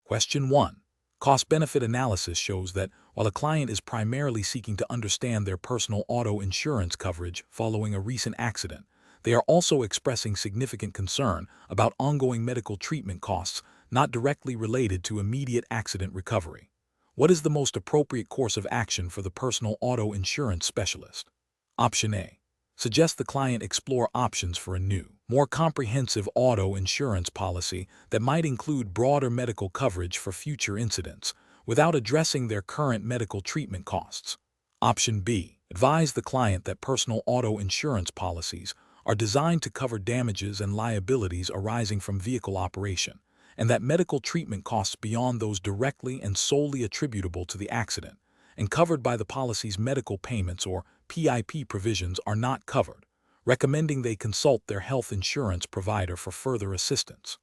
Question 1. Cost-benefit analysis shows that while a client is primarily seeking to understand their personal auto insurance coverage following a recent accident, they are also expressing significant concern about ongoing medical treatment costs not directly related to immediate accident recovery. What is the most appropriate course of action for the personal auto insurance specialist? Option A. Suggest the client explore options for a new, more comprehensive auto insurance policy that might include broader medical coverage for future incidents, without addressing their current medical treatment costs. Option B. Advise the client that personal auto insurance policies are designed to cover damages and liabilities arising from vehicle operation, and that medical treatment costs beyond those directly and solely attributable to the accident and covered by the policy's medical payments or PIP provisions are not covered, recommending they consult their health insurance provider for further assistance.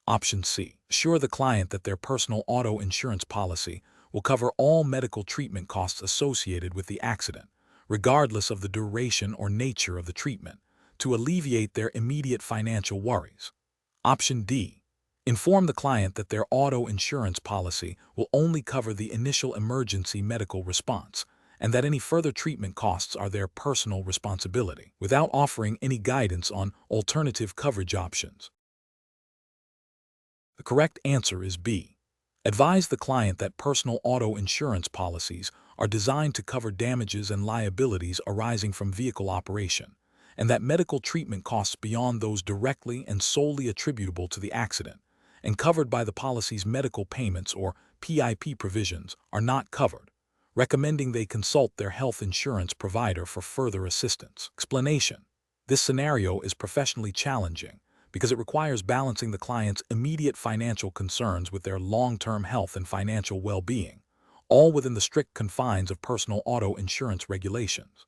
Option C. Assure the client that their personal auto insurance policy will cover all medical treatment costs associated with the accident, regardless of the duration or nature of the treatment, to alleviate their immediate financial worries. Option D. Inform the client that their auto insurance policy will only cover the initial emergency medical response, and that any further treatment costs are their personal responsibility, without offering any guidance on alternative coverage options. The correct answer is B. Advise the client that personal auto insurance policies are designed to cover damages and liabilities arising from vehicle operation, and that medical treatment costs beyond those directly and solely attributable to the accident and covered by the policy's medical payments or PIP provisions are not covered, recommending they consult their health insurance provider for further assistance. Explanation: this scenario is professionally challenging because it requires balancing the client's immediate financial concerns with their long-term health and financial well-being, all within the strict confines of personal auto insurance regulations.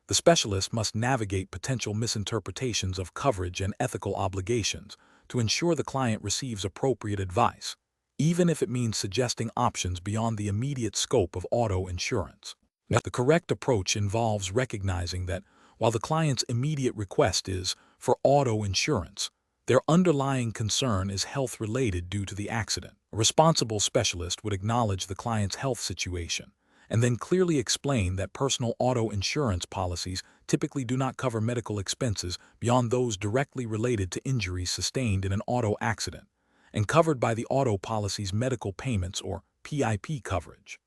The specialist must navigate potential misinterpretations of coverage and ethical obligations to ensure the client receives appropriate advice, even if it means suggesting options beyond the immediate scope of auto insurance. The correct approach involves recognizing that while the client's immediate request is for auto insurance, their underlying concern is health-related due to the accident. A responsible specialist would acknowledge the client's health situation and then clearly explain that personal auto insurance policies typically do not cover medical expenses beyond those directly related to injuries sustained in an auto accident and covered by the auto policy's medical payments or PIP coverage.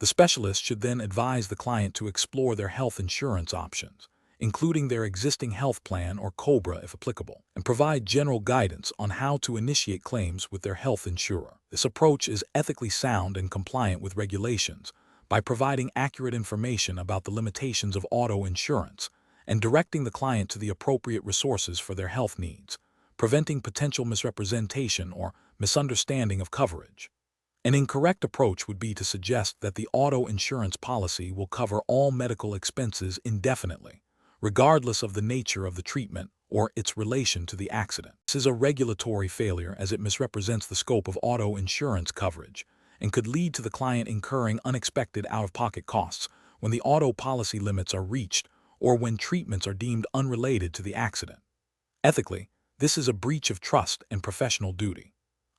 The specialist should then advise the client to explore their health insurance options, including their existing health plan or COBRA if applicable, and provide general guidance on how to initiate claims with their health insurer. This approach is ethically sound and compliant with regulations by providing accurate information about the limitations of auto insurance and directing the client to the appropriate resources for their health needs, preventing potential misrepresentation or misunderstanding of coverage. An incorrect approach would be to suggest that the auto insurance policy will cover all medical expenses indefinitely, regardless of the nature of the treatment or its relation to the accident. This is a regulatory failure as it misrepresents the scope of auto insurance coverage and could lead to the client incurring unexpected out-of-pocket costs when the auto policy limits are reached or when treatments are deemed unrelated to the accident. Ethically, this is a breach of trust and professional duty.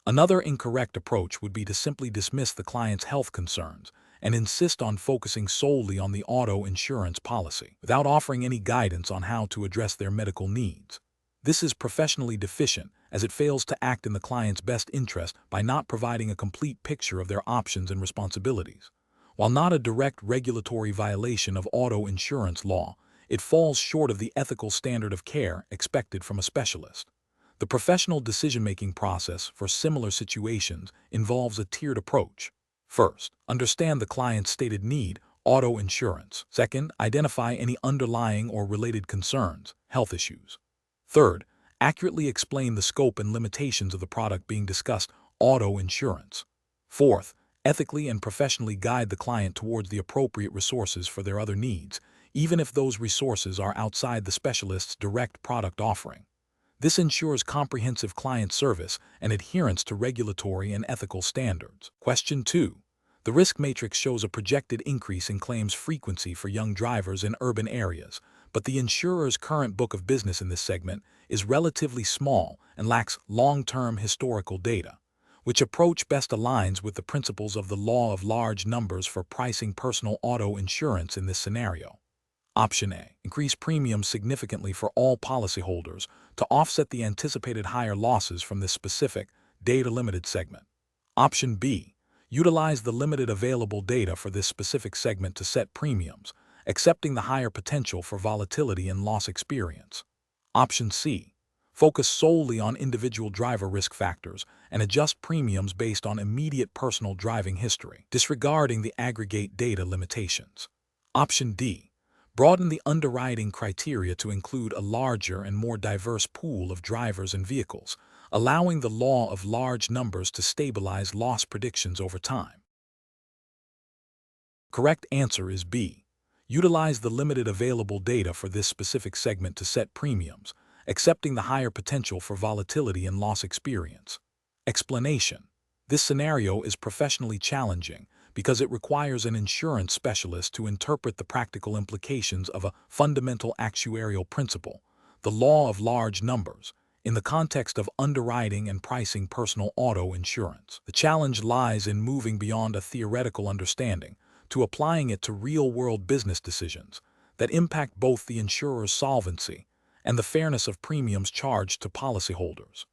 Another incorrect approach would be to simply dismiss the client's health concerns and insist on focusing solely on the auto insurance policy, without offering any guidance on how to address their medical needs. This is professionally deficient as it fails to act in the client's best interest by not providing a complete picture of their options and responsibilities. While not a direct regulatory violation of auto insurance law, it falls short of the ethical standard of care expected from a specialist. The professional decision-making process for similar situations involves a tiered approach. First, understand the client's stated need, auto insurance. Second, identify any underlying or related concerns, health issues. Third, accurately explain the scope and limitations of the product being discussed, auto insurance. Fourth, ethically and professionally guide the client towards the appropriate resources for their other needs, even if those resources are outside the specialist's direct product offering. This ensures comprehensive client service and adherence to regulatory and ethical standards. Question 2. The risk matrix shows a projected increase in claims frequency for young drivers in urban areas, but the insurer's current book of business in this segment is relatively small and lacks long-term historical data. Which approach best aligns with the principles of the law of large numbers for pricing personal auto insurance in this scenario? Option A. Increase premiums significantly for all policyholders to offset the anticipated higher losses from this specific, data-limited segment. Option B. Utilize the limited available data for this specific segment to set premiums, accepting the higher potential for volatility and loss experience. Option C. Focus solely on individual driver risk factors and adjust premiums based on immediate personal driving history, disregarding the aggregate data limitations. Option D. Broaden the underwriting criteria to include a larger and more diverse pool of drivers and vehicles, allowing the law of large numbers to stabilize loss predictions over time. Correct answer is B. Utilize the limited available data for this specific segment to set premiums, accepting the higher potential for volatility and loss experience. Explanation: this scenario is professionally challenging because it requires an insurance specialist to interpret the practical implications of a fundamental actuarial principle, the law of large numbers, in the context of underwriting and pricing personal auto insurance. The challenge lies in moving beyond a theoretical understanding to applying it to real-world business decisions that impact both the insurer's solvency and the fairness of premiums charged to policyholders.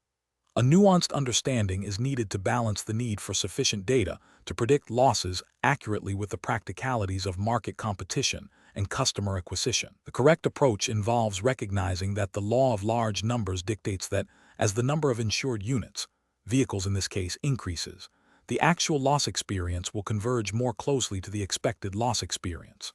A nuanced understanding is needed to balance the need for sufficient data to predict losses accurately with the practicalities of market competition and customer acquisition. The correct approach involves recognizing that the law of large numbers dictates that as the number of insured units, vehicles in this case, increases, the actual loss experience will converge more closely to the expected loss experience.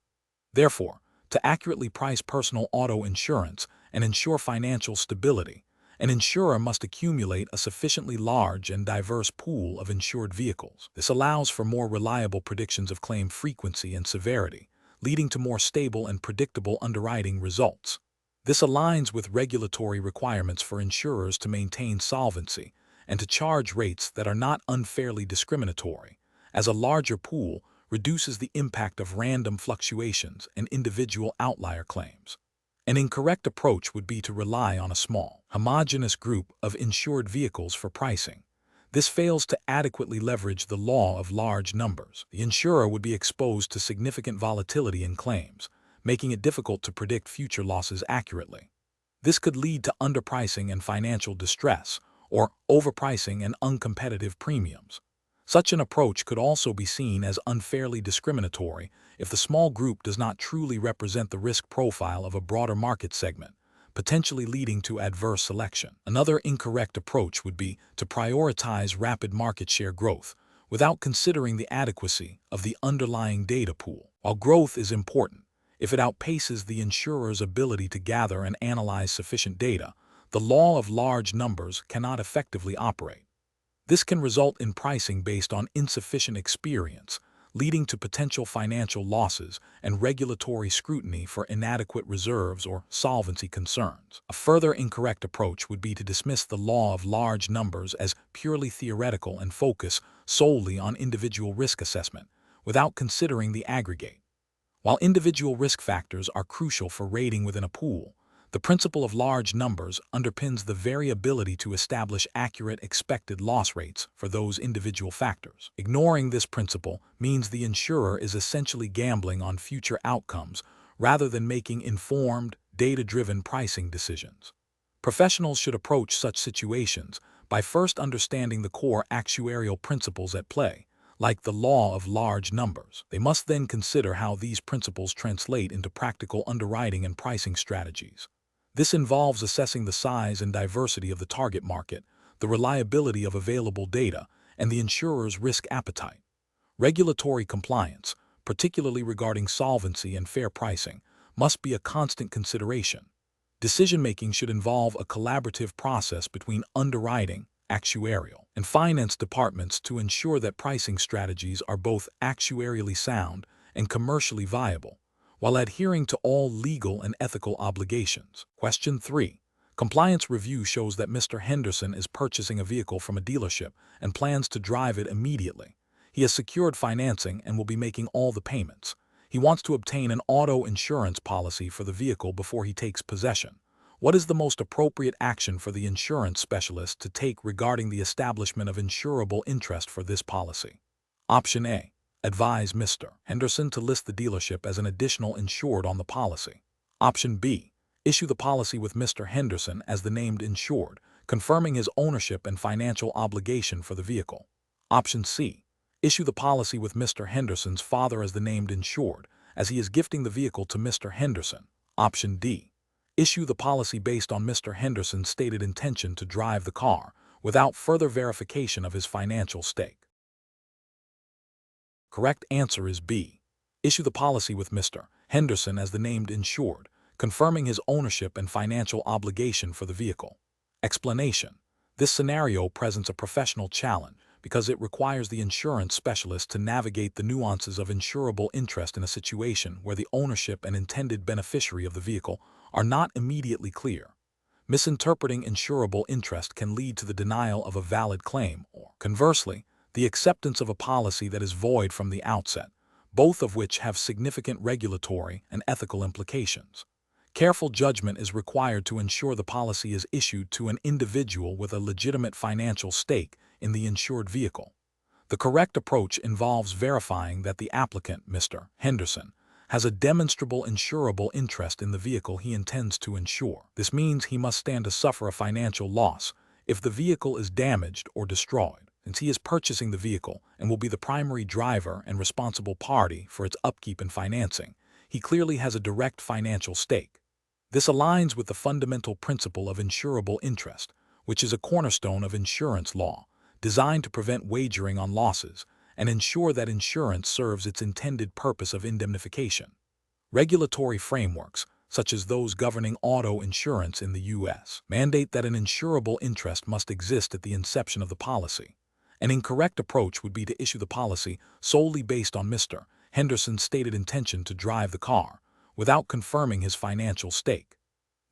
Therefore, to accurately price personal auto insurance and ensure financial stability, an insurer must accumulate a sufficiently large and diverse pool of insured vehicles. This allows for more reliable predictions of claim frequency and severity, leading to more stable and predictable underwriting results. This aligns with regulatory requirements for insurers to maintain solvency and to charge rates that are not unfairly discriminatory, as a larger pool reduces the impact of random fluctuations and individual outlier claims. An incorrect approach would be to rely on a small, homogeneous group of insured vehicles for pricing. This fails to adequately leverage the law of large numbers. The insurer would be exposed to significant volatility in claims, making it difficult to predict future losses accurately. This could lead to underpricing and financial distress, or overpricing and uncompetitive premiums. Such an approach could also be seen as unfairly discriminatory if the small group does not truly represent the risk profile of a broader market segment, potentially leading to adverse selection. Another incorrect approach would be to prioritize rapid market share growth without considering the adequacy of the underlying data pool. While growth is important, if it outpaces the insurer's ability to gather and analyze sufficient data, the law of large numbers cannot effectively operate. This can result in pricing based on insufficient experience, leading to potential financial losses and regulatory scrutiny for inadequate reserves or solvency concerns. A further incorrect approach would be to dismiss the law of large numbers as purely theoretical and focus solely on individual risk assessment, without considering the aggregate. While individual risk factors are crucial for rating within a pool, the principle of large numbers underpins the very ability to establish accurate expected loss rates for those individual factors. Ignoring this principle means the insurer is essentially gambling on future outcomes rather than making informed, data-driven pricing decisions. Professionals should approach such situations by first understanding the core actuarial principles at play, like the law of large numbers. They must then consider how these principles translate into practical underwriting and pricing strategies. This involves assessing the size and diversity of the target market, the reliability of available data, and the insurer's risk appetite. Regulatory compliance, particularly regarding solvency and fair pricing, must be a constant consideration. Decision-making should involve a collaborative process between underwriting, actuarial, and finance departments to ensure that pricing strategies are both actuarially sound and commercially viable, while adhering to all legal and ethical obligations. Question 3. Compliance review shows that Mr. Henderson is purchasing a vehicle from a dealership and plans to drive it immediately. He has secured financing and will be making all the payments. He wants to obtain an auto insurance policy for the vehicle before he takes possession. What is the most appropriate action for the insurance specialist to take regarding the establishment of insurable interest for this policy? Option A. Advise Mr. Henderson to list the dealership as an additional insured on the policy. Option B. Issue the policy with Mr. Henderson as the named insured, confirming his ownership and financial obligation for the vehicle. Option C. Issue the policy with Mr. Henderson's father as the named insured, as he is gifting the vehicle to Mr. Henderson. Option D. Issue the policy based on Mr. Henderson's stated intention to drive the car, without further verification of his financial stake. Correct answer is B. Issue the policy with Mr. Henderson as the named insured, confirming his ownership and financial obligation for the vehicle. Explanation: this scenario presents a professional challenge because it requires the insurance specialist to navigate the nuances of insurable interest in a situation where the ownership and intended beneficiary of the vehicle are not immediately clear. Misinterpreting insurable interest can lead to the denial of a valid claim or, conversely, the acceptance of a policy that is void from the outset, both of which have significant regulatory and ethical implications. Careful judgment is required to ensure the policy is issued to an individual with a legitimate financial stake in the insured vehicle. The correct approach involves verifying that the applicant, Mr. Henderson, has a demonstrable insurable interest in the vehicle he intends to insure. This means he must stand to suffer a financial loss if the vehicle is damaged or destroyed, since he is purchasing the vehicle and will be the primary driver and responsible party for its upkeep and financing. He clearly has a direct financial stake. This aligns with the fundamental principle of insurable interest, which is a cornerstone of insurance law, designed to prevent wagering on losses and ensure that insurance serves its intended purpose of indemnification. Regulatory frameworks, such as those governing auto insurance in the U.S., mandate that an insurable interest must exist at the inception of the policy. An incorrect approach would be to issue the policy solely based on Mr. Henderson's stated intention to drive the car, without confirming his financial stake.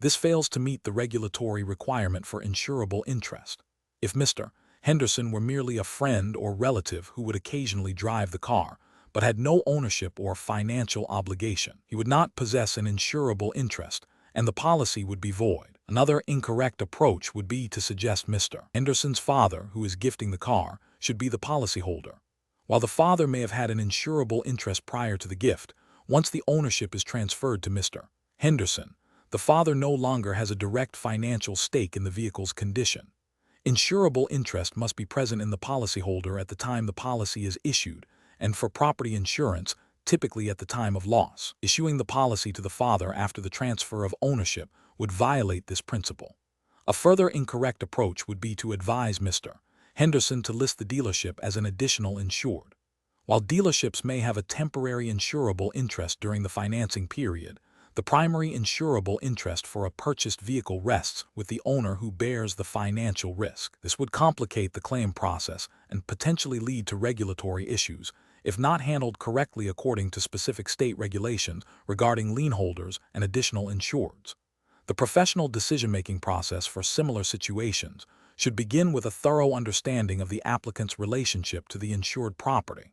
This fails to meet the regulatory requirement for insurable interest. If Mr. Henderson were merely a friend or relative who would occasionally drive the car, but had no ownership or financial obligation, he would not possess an insurable interest, and the policy would be void. Another incorrect approach would be to suggest Mr. Henderson's father, who is gifting the car, should be the policyholder. While the father may have had an insurable interest prior to the gift, once the ownership is transferred to Mr. Henderson, the father no longer has a direct financial stake in the vehicle's condition. Insurable interest must be present in the policyholder at the time the policy is issued, and for property insurance, typically at the time of loss. Issuing the policy to the father after the transfer of ownership would violate this principle. A further incorrect approach would be to advise Mr. Henderson to list the dealership as an additional insured. While dealerships may have a temporary insurable interest during the financing period, the primary insurable interest for a purchased vehicle rests with the owner who bears the financial risk. This would complicate the claim process and potentially lead to regulatory issues if not handled correctly according to specific state regulations regarding lien holders and additional insureds. The professional decision-making process for similar situations should begin with a thorough understanding of the applicant's relationship to the insured property.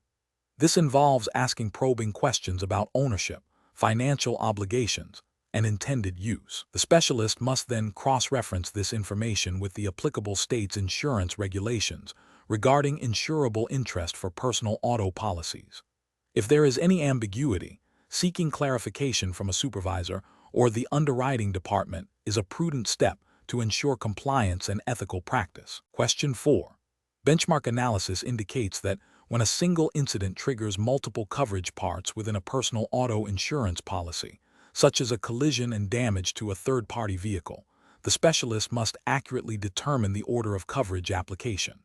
This involves asking probing questions about ownership, financial obligations, and intended use. The specialist must then cross-reference this information with the applicable state's insurance regulations regarding insurable interest for personal auto policies. If there is any ambiguity, seeking clarification from a supervisor or the underwriting department is a prudent step to ensure compliance and ethical practice. Question 4. Benchmark analysis indicates that when a single incident triggers multiple coverage parts within a personal auto insurance policy, such as a collision and damage to a third-party vehicle, the specialist must accurately determine the order of coverage application.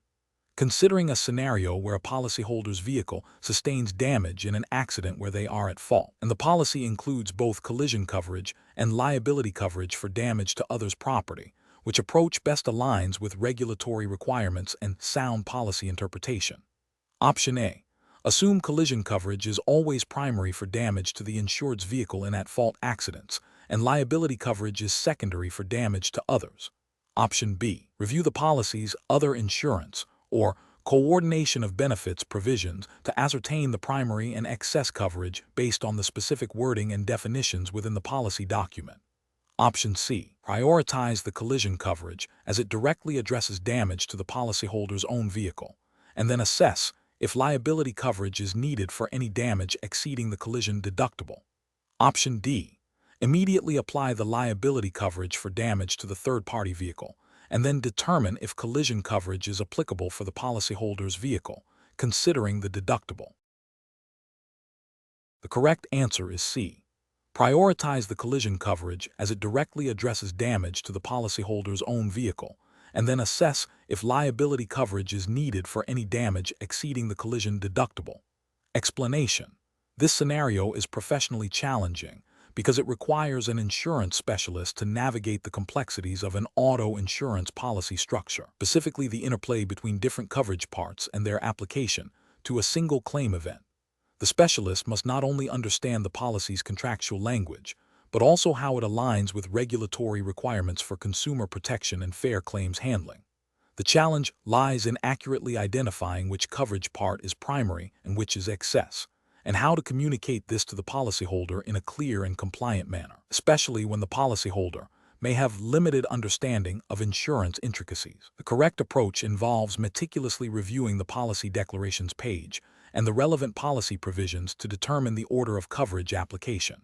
Considering a scenario where a policyholder's vehicle sustains damage in an accident where they are at fault, and the policy includes both collision coverage and liability coverage for damage to others' property, which approach best aligns with regulatory requirements and sound policy interpretation? Option A. Assume collision coverage is always primary for damage to the insured's vehicle in at-fault accidents, and liability coverage is secondary for damage to others. Option B. Review the policy's other insurance or coordination of benefits provisions to ascertain the primary and excess coverage based on the specific wording and definitions within the policy document. Option C. Prioritize the collision coverage as it directly addresses damage to the policyholder's own vehicle, and then assess if liability coverage is needed for any damage exceeding the collision deductible. Option D. Immediately apply the liability coverage for damage to the third-party vehicle, and then determine if collision coverage is applicable for the policyholder's vehicle, considering the deductible. The correct answer is C. Prioritize the collision coverage as it directly addresses damage to the policyholder's own vehicle, and then assess if liability coverage is needed for any damage exceeding the collision deductible. Explanation: this scenario is professionally challenging because it requires an insurance specialist to navigate the complexities of an auto insurance policy structure, specifically the interplay between different coverage parts and their application to a single claim event. The specialist must not only understand the policy's contractual language, but also how it aligns with regulatory requirements for consumer protection and fair claims handling. The challenge lies in accurately identifying which coverage part is primary and which is excess, and how to communicate this to the policyholder in a clear and compliant manner, especially when the policyholder may have limited understanding of insurance intricacies. The correct approach involves meticulously reviewing the policy declarations page and the relevant policy provisions to determine the order of coverage application.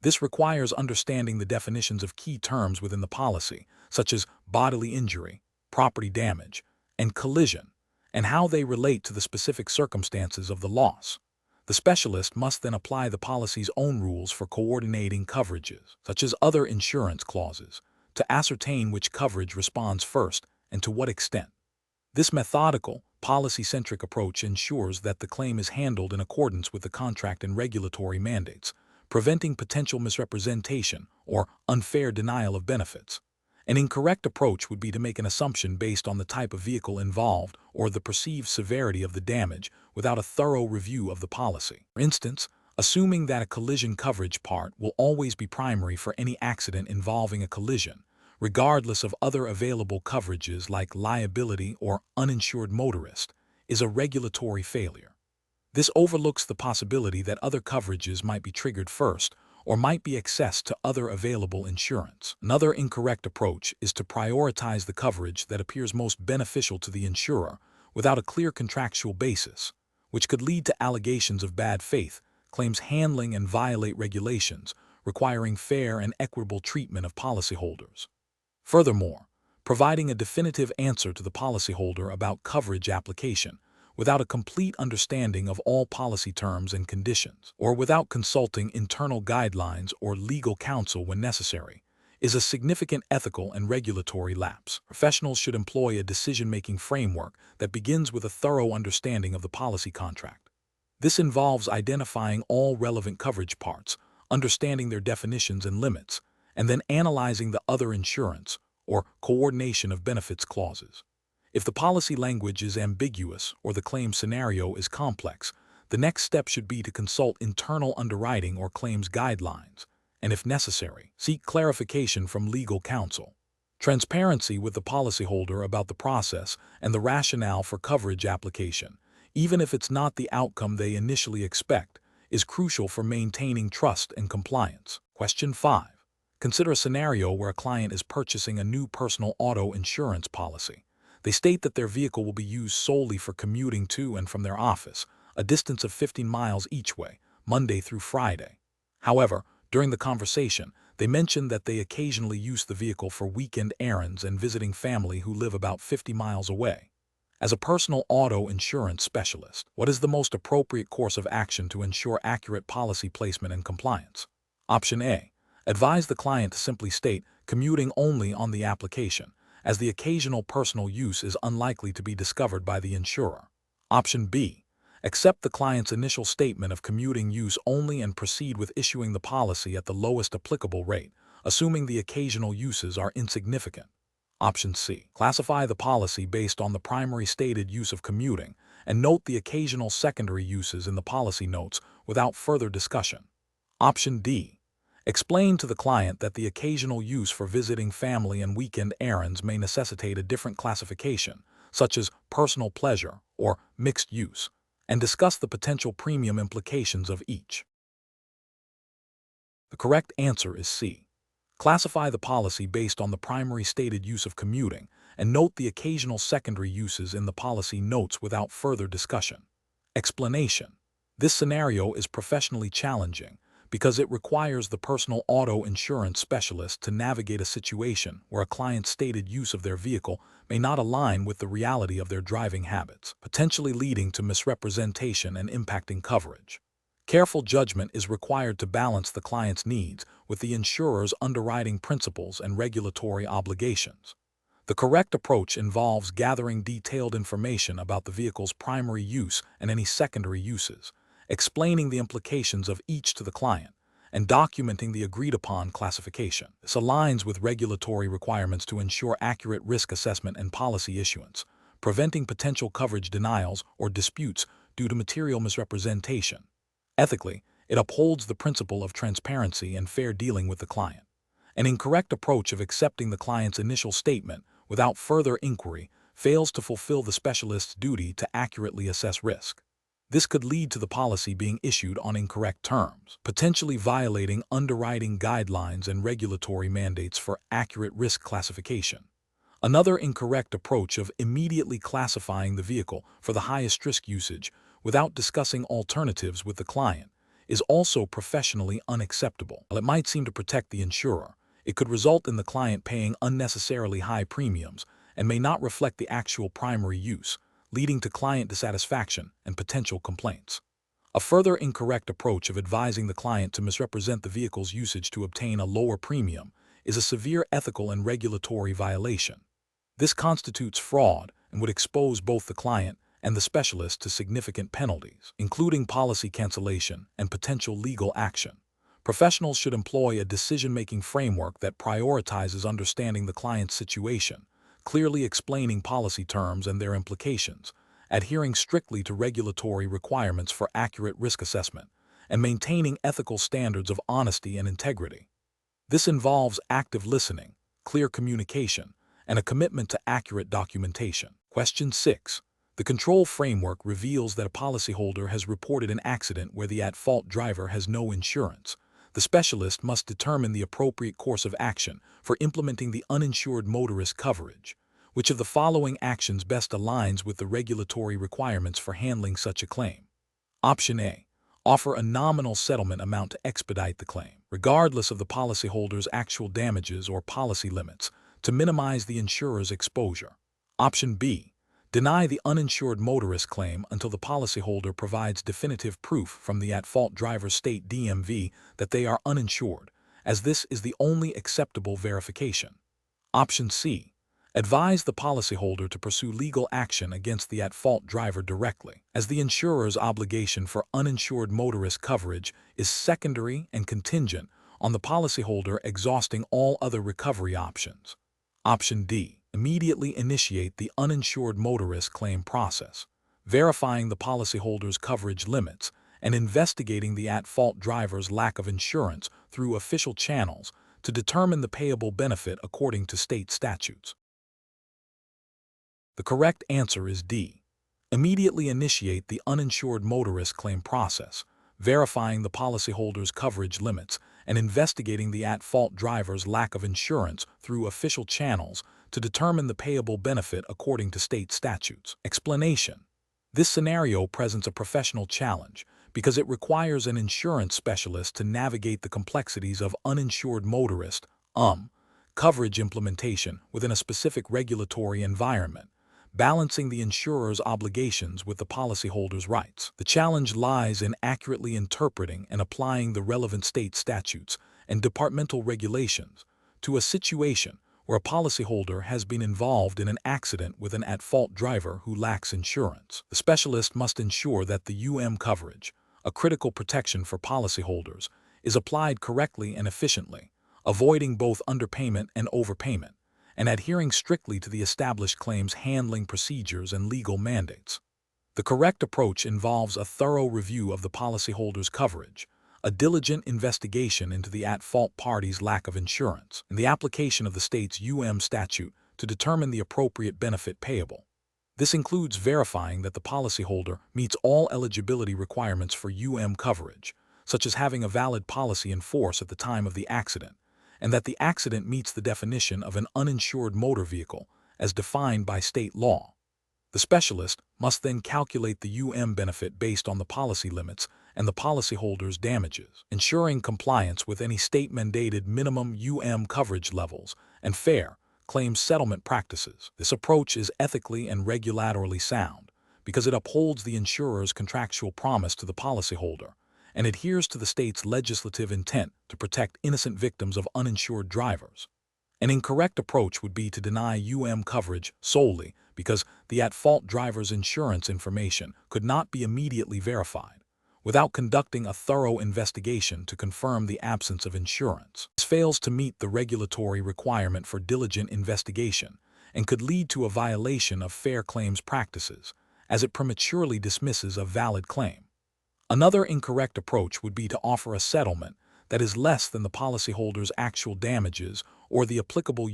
This requires understanding the definitions of key terms within the policy, such as bodily injury, property damage, and collision, and how they relate to the specific circumstances of the loss. The specialist must then apply the policy's own rules for coordinating coverages, such as other insurance clauses, to ascertain which coverage responds first and to what extent. This methodical, policy-centric approach ensures that the claim is handled in accordance with the contract and regulatory mandates, preventing potential misrepresentation or unfair denial of benefits. An incorrect approach would be to make an assumption based on the type of vehicle involved or the perceived severity of the damage without a thorough review of the policy. For instance, assuming that a collision coverage part will always be primary for any accident involving a collision, regardless of other available coverages like liability or uninsured motorist, is a regulatory failure. This overlooks the possibility that other coverages might be triggered first or might be accessed to other available insurance. Another incorrect approach is to prioritize the coverage that appears most beneficial to the insurer without a clear contractual basis, which could lead to allegations of bad faith, claims handling, and violate regulations requiring fair and equitable treatment of policyholders. Furthermore, providing a definitive answer to the policyholder about coverage application without a complete understanding of all policy terms and conditions, or without consulting internal guidelines or legal counsel when necessary, is a significant ethical and regulatory lapse. Professionals should employ a decision-making framework that begins with a thorough understanding of the policy contract. This involves identifying all relevant coverage parts, understanding their definitions and limits, and then analyzing the other insurance or coordination of benefits clauses. If the policy language is ambiguous or the claim scenario is complex, the next step should be to consult internal underwriting or claims guidelines, and if necessary, seek clarification from legal counsel. Transparency with the policyholder about the process and the rationale for coverage application, even if it's not the outcome they initially expect, is crucial for maintaining trust and compliance. Question 5. Consider a scenario where a client is purchasing a new personal auto insurance policy. They state that their vehicle will be used solely for commuting to and from their office, a distance of 15 miles each way, Monday through Friday. However, during the conversation, they mentioned that they occasionally use the vehicle for weekend errands and visiting family who live about 50 miles away. As a personal auto insurance specialist, what is the most appropriate course of action to ensure accurate policy placement and compliance? Option A. Advise the client to simply state commuting only on the application, as the occasional personal use is unlikely to be discovered by the insurer. Option B. Accept the client's initial statement of commuting use only and proceed with issuing the policy at the lowest applicable rate, assuming the occasional uses are insignificant. Option C. Classify the policy based on the primary stated use of commuting and note the occasional secondary uses in the policy notes without further discussion. Option D. Explain to the client that the occasional use for visiting family and weekend errands may necessitate a different classification, such as personal pleasure or mixed use, and discuss the potential premium implications of each. The correct answer is C. Classify the policy based on the primary stated use of commuting, and note the occasional secondary uses in the policy notes without further discussion. Explanation. This scenario is professionally challenging because it requires the personal auto insurance specialist to navigate a situation where a client's stated use of their vehicle may not align with the reality of their driving habits, potentially leading to misrepresentation and impacting coverage. Careful judgment is required to balance the client's needs with the insurer's underwriting principles and regulatory obligations. The correct approach involves gathering detailed information about the vehicle's primary use and any secondary uses, explaining the implications of each to the client, and documenting the agreed-upon classification. This aligns with regulatory requirements to ensure accurate risk assessment and policy issuance, preventing potential coverage denials or disputes due to material misrepresentation. Ethically, it upholds the principle of transparency and fair dealing with the client. An incorrect approach of accepting the client's initial statement without further inquiry fails to fulfill the specialist's duty to accurately assess risk. This could lead to the policy being issued on incorrect terms, potentially violating underwriting guidelines and regulatory mandates for accurate risk classification. Another incorrect approach of immediately classifying the vehicle for the highest risk usage without discussing alternatives with the client is also professionally unacceptable. While it might seem to protect the insurer, it could result in the client paying unnecessarily high premiums and may not reflect the actual primary use, leading to client dissatisfaction and potential complaints. A further incorrect approach of advising the client to misrepresent the vehicle's usage to obtain a lower premium is a severe ethical and regulatory violation. This constitutes fraud and would expose both the client and the specialist to significant penalties, including policy cancellation and potential legal action. Professionals should employ a decision-making framework that prioritizes understanding the client's situation, clearly explaining policy terms and their implications, adhering strictly to regulatory requirements for accurate risk assessment, and maintaining ethical standards of honesty and integrity. This involves active listening, clear communication, and a commitment to accurate documentation. Question 6. The control framework reveals that a policyholder has reported an accident where the at-fault driver has no insurance. The specialist must determine the appropriate course of action for implementing the uninsured motorist coverage. Which of the following actions best aligns with the regulatory requirements for handling such a claim? Option A. Offer a nominal settlement amount to expedite the claim, regardless of the policyholder's actual damages or policy limits, to minimize the insurer's exposure. Option B. Deny the uninsured motorist claim until the policyholder provides definitive proof from the at-fault driver's state DMV that they are uninsured, as this is the only acceptable verification. Option C. Advise the policyholder to pursue legal action against the at-fault driver directly, as the insurer's obligation for uninsured motorist coverage is secondary and contingent on the policyholder exhausting all other recovery options. Option D. Immediately initiate the uninsured motorist claim process, verifying the policyholder's coverage limits and investigating the at-fault driver's lack of insurance through official channels to determine the payable benefit according to state statutes. The correct answer is D. Immediately initiate the uninsured motorist claim process, verifying the policyholder's coverage limits and investigating the at-fault driver's lack of insurance through official channels to determine the payable benefit according to state statutes. Explanation. This scenario presents a professional challenge because it requires an insurance specialist to navigate the complexities of uninsured motorist coverage implementation within a specific regulatory environment, balancing the insurer's obligations with the policyholder's rights. The challenge lies in accurately interpreting and applying the relevant state statutes and departmental regulations to a situation where a policyholder has been involved in an accident with an at-fault driver who lacks insurance. The specialist must ensure that the coverage, a critical protection for policyholders, is applied correctly and efficiently, avoiding both underpayment and overpayment, and adhering strictly to the established claims handling procedures and legal mandates. The correct approach involves a thorough review of the policyholder's coverage, a diligent investigation into the at-fault party's lack of insurance, and the application of the state's statute to determine the appropriate benefit payable. This includes verifying that the policyholder meets all eligibility requirements for coverage, such as having a valid policy in force at the time of the accident, and that the accident meets the definition of an uninsured motor vehicle as defined by state law. The specialist must then calculate the benefit based on the policy limits and the policyholder's damages, ensuring compliance with any state-mandated minimum coverage levels and fair claims settlement practices. This approach is ethically and regulatorily sound because it upholds the insurer's contractual promise to the policyholder and adheres to the state's legislative intent to protect innocent victims of uninsured drivers. An incorrect approach would be to deny coverage solely because the at-fault driver's insurance information could not be immediately verified, without conducting a thorough investigation to confirm the absence of insurance. This fails to meet the regulatory requirement for diligent investigation and could lead to a violation of fair claims practices, as it prematurely dismisses a valid claim. Another incorrect approach would be to offer a settlement that is less than the policyholder's actual damages or the applicable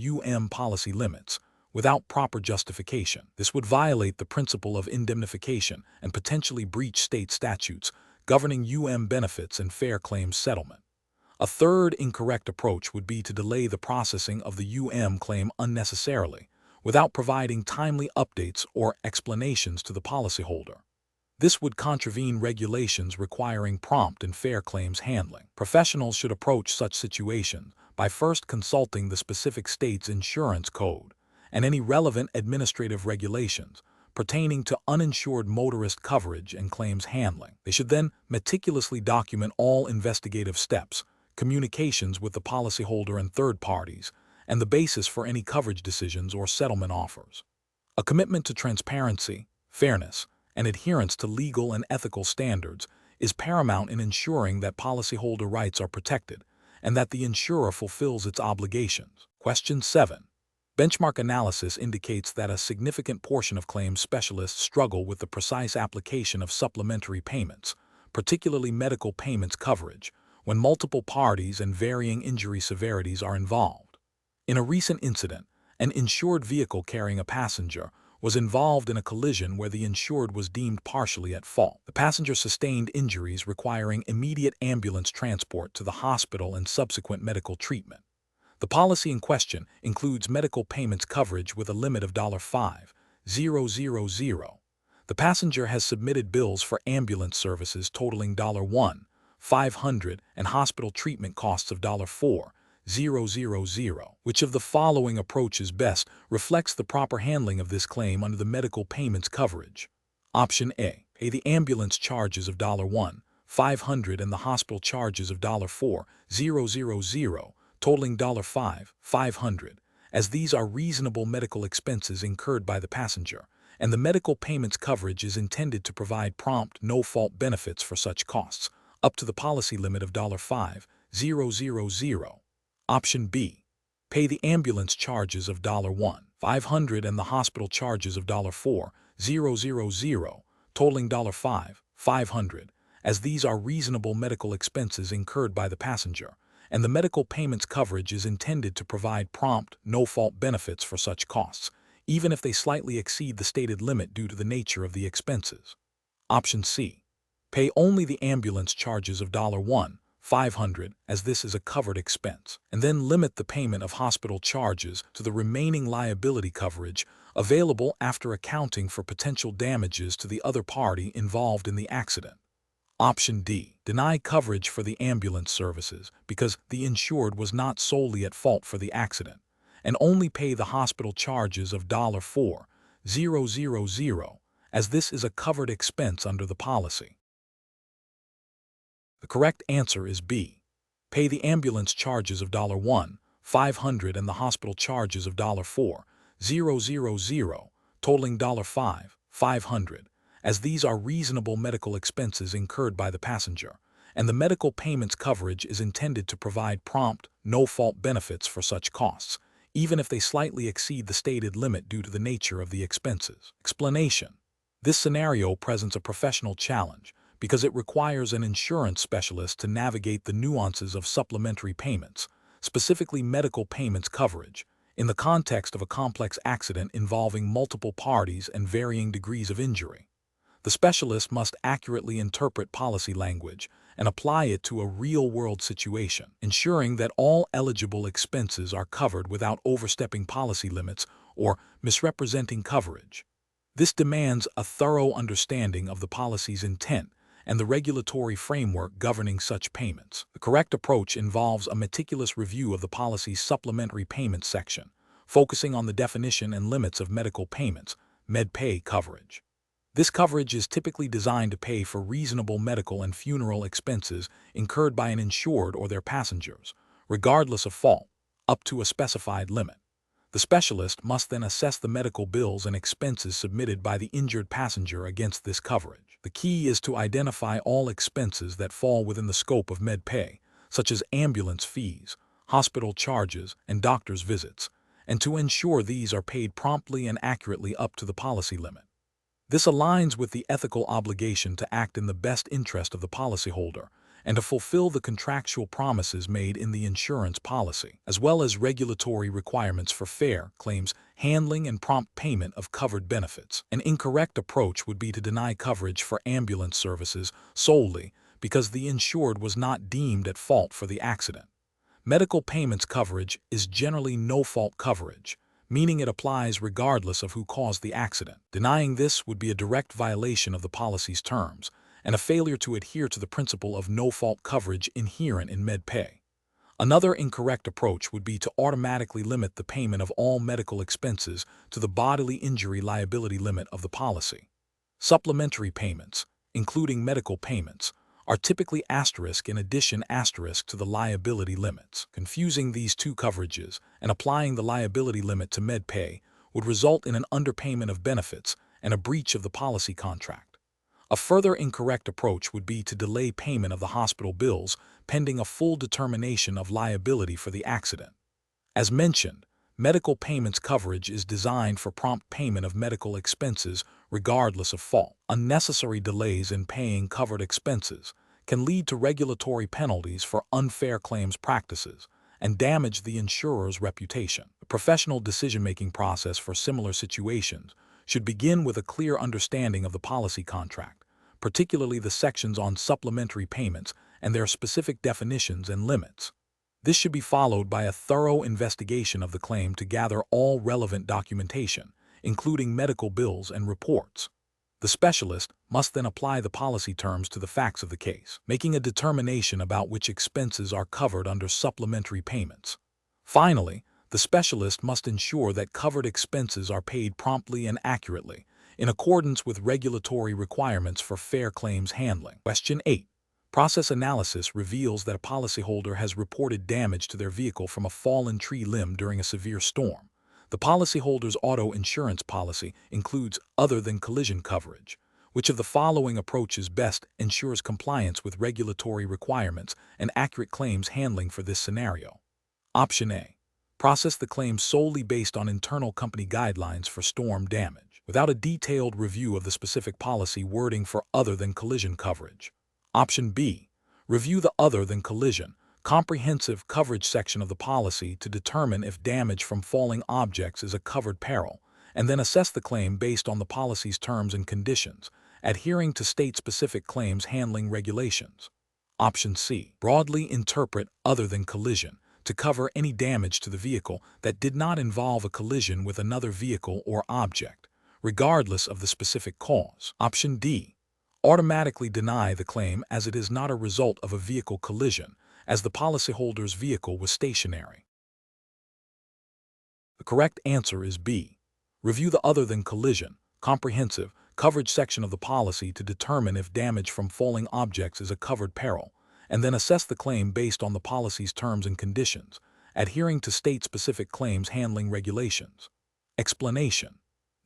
policy limits, without proper justification. This would violate the principle of indemnification and potentially breach state statutes governing benefits and fair claims settlement. A third incorrect approach would be to delay the processing of the claim unnecessarily, without providing timely updates or explanations to the policyholder. This would contravene regulations requiring prompt and fair claims handling. Professionals should approach such situations by first consulting the specific state's insurance code and any relevant administrative regulations pertaining to uninsured motorist coverage and claims handling. They should then meticulously document all investigative steps, communications with the policyholder and third parties, and the basis for any coverage decisions or settlement offers. A commitment to transparency, fairness, and adherence to legal and ethical standards is paramount in ensuring that policyholder rights are protected and that the insurer fulfills its obligations. Question 7. Benchmark analysis indicates that a significant portion of claims specialists struggle with the precise application of supplementary payments, particularly medical payments coverage, when multiple parties and varying injury severities are involved. In a recent incident, an insured vehicle carrying a passenger was involved in a collision where the insured was deemed partially at fault. The passenger sustained injuries requiring immediate ambulance transport to the hospital and subsequent medical treatment. The policy in question includes medical payments coverage with a limit of $5,000. The passenger has submitted bills for ambulance services totaling $1,500 and hospital treatment costs of $4,000. Which of the following approaches best reflects the proper handling of this claim under the medical payments coverage? Option A. Pay the ambulance charges of $1,500 and the hospital charges of $4,000, totaling $5,500, as these are reasonable medical expenses incurred by the passenger, and the medical payments coverage is intended to provide prompt, no-fault benefits for such costs, up to the policy limit of $5,000. Option B. Pay the ambulance charges of $1,500 and the hospital charges of $4,000, totaling $5,500, as these are reasonable medical expenses incurred by the passenger, and the medical payments coverage is intended to provide prompt, no-fault benefits for such costs, even if they slightly exceed the stated limit due to the nature of the expenses. Option C. Pay only the ambulance charges of $1,500, as this is a covered expense, and then limit the payment of hospital charges to the remaining liability coverage available after accounting for potential damages to the other party involved in the accident. Option D. Deny coverage for the ambulance services because the insured was not solely at fault for the accident, and only pay the hospital charges of $4,000, as this is a covered expense under the policy. The correct answer is B. Pay the ambulance charges of $1,500 and the hospital charges of $4,000, totaling $5,500, as these are reasonable medical expenses incurred by the passenger, and the medical payments coverage is intended to provide prompt, no-fault benefits for such costs, even if they slightly exceed the stated limit due to the nature of the expenses. Explanation. This scenario presents a professional challenge because it requires an insurance specialist to navigate the nuances of supplementary payments, specifically medical payments coverage, in the context of a complex accident involving multiple parties and varying degrees of injury. The specialist must accurately interpret policy language and apply it to a real-world situation, ensuring that all eligible expenses are covered without overstepping policy limits or misrepresenting coverage. This demands a thorough understanding of the policy's intent and the regulatory framework governing such payments. The correct approach involves a meticulous review of the policy's supplementary payments section, focusing on the definition and limits of medical payments, MedPay coverage. This coverage is typically designed to pay for reasonable medical and funeral expenses incurred by an insured or their passengers, regardless of fault, up to a specified limit. The specialist must then assess the medical bills and expenses submitted by the injured passenger against this coverage. The key is to identify all expenses that fall within the scope of MedPay, such as ambulance fees, hospital charges, and doctor's visits, and to ensure these are paid promptly and accurately up to the policy limit. This aligns with the ethical obligation to act in the best interest of the policyholder and to fulfill the contractual promises made in the insurance policy, as well as regulatory requirements for fair claims handling and prompt payment of covered benefits. An incorrect approach would be to deny coverage for ambulance services solely because the insured was not deemed at fault for the accident. Medical payments coverage is generally no-fault coverage, meaning it applies regardless of who caused the accident. Denying this would be a direct violation of the policy's terms and a failure to adhere to the principle of no-fault coverage inherent in MedPay. Another incorrect approach would be to automatically limit the payment of all medical expenses to the bodily injury liability limit of the policy. Supplementary payments, including medical payments, are typically in addition to the liability limits. Confusing these two coverages and applying the liability limit to MedPay would result in an underpayment of benefits and a breach of the policy contract. A further incorrect approach would be to delay payment of the hospital bills pending a full determination of liability for the accident. As mentioned, medical payments coverage is designed for prompt payment of medical expenses regardless of fault. Unnecessary delays in paying covered expenses can lead to regulatory penalties for unfair claims practices and damage the insurer's reputation. The professional decision-making process for similar situations should begin with a clear understanding of the policy contract, particularly the sections on supplementary payments and their specific definitions and limits. This should be followed by a thorough investigation of the claim to gather all relevant documentation, including medical bills and reports. The specialist must then apply the policy terms to the facts of the case, making a determination about which expenses are covered under supplementary payments. Finally, the specialist must ensure that covered expenses are paid promptly and accurately, in accordance with regulatory requirements for fair claims handling. Question 8. Process analysis reveals that a policyholder has reported damage to their vehicle from a fallen tree limb during a severe storm. The policyholder's auto insurance policy includes other than collision coverage. Which of the following approaches best ensures compliance with regulatory requirements and accurate claims handling for this scenario? Option A. Process the claim solely based on internal company guidelines for storm damage, without a detailed review of the specific policy wording for other than collision coverage. Option B. Review the other than collision, comprehensive coverage section of the policy to determine if damage from falling objects is a covered peril, and then assess the claim based on the policy's terms and conditions, adhering to state-specific claims handling regulations. Option C. Broadly interpret other than collision to cover any damage to the vehicle that did not involve a collision with another vehicle or object, regardless of the specific cause. Option D. Automatically deny the claim as it is not a result of a vehicle collision, as the policyholder's vehicle was stationary. The correct answer is B. Review the other than collision, comprehensive coverage section of the policy to determine if damage from falling objects is a covered peril, and then assess the claim based on the policy's terms and conditions, adhering to state-specific claims handling regulations. Explanation.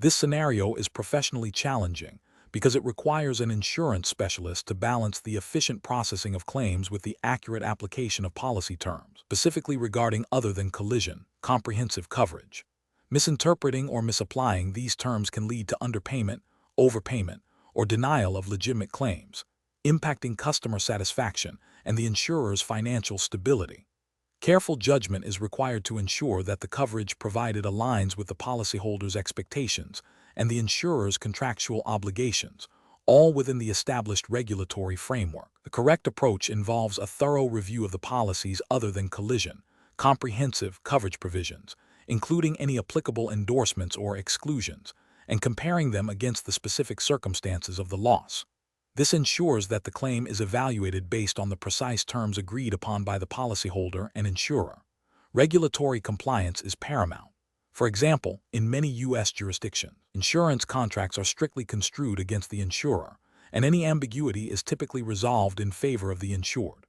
This scenario is professionally challenging because it requires an insurance specialist to balance the efficient processing of claims with the accurate application of policy terms, specifically regarding other than collision, comprehensive coverage. Misinterpreting or misapplying these terms can lead to underpayment, overpayment, or denial of legitimate claims, impacting customer satisfaction and the insurer's financial stability. Careful judgment is required to ensure that the coverage provided aligns with the policyholder's expectations and the insurer's contractual obligations, all within the established regulatory framework. The correct approach involves a thorough review of the policies other than collision, comprehensive coverage provisions, including any applicable endorsements or exclusions, and comparing them against the specific circumstances of the loss. This ensures that the claim is evaluated based on the precise terms agreed upon by the policyholder and insurer. Regulatory compliance is paramount. For example, in many U.S. jurisdictions, insurance contracts are strictly construed against the insurer, and any ambiguity is typically resolved in favor of the insured.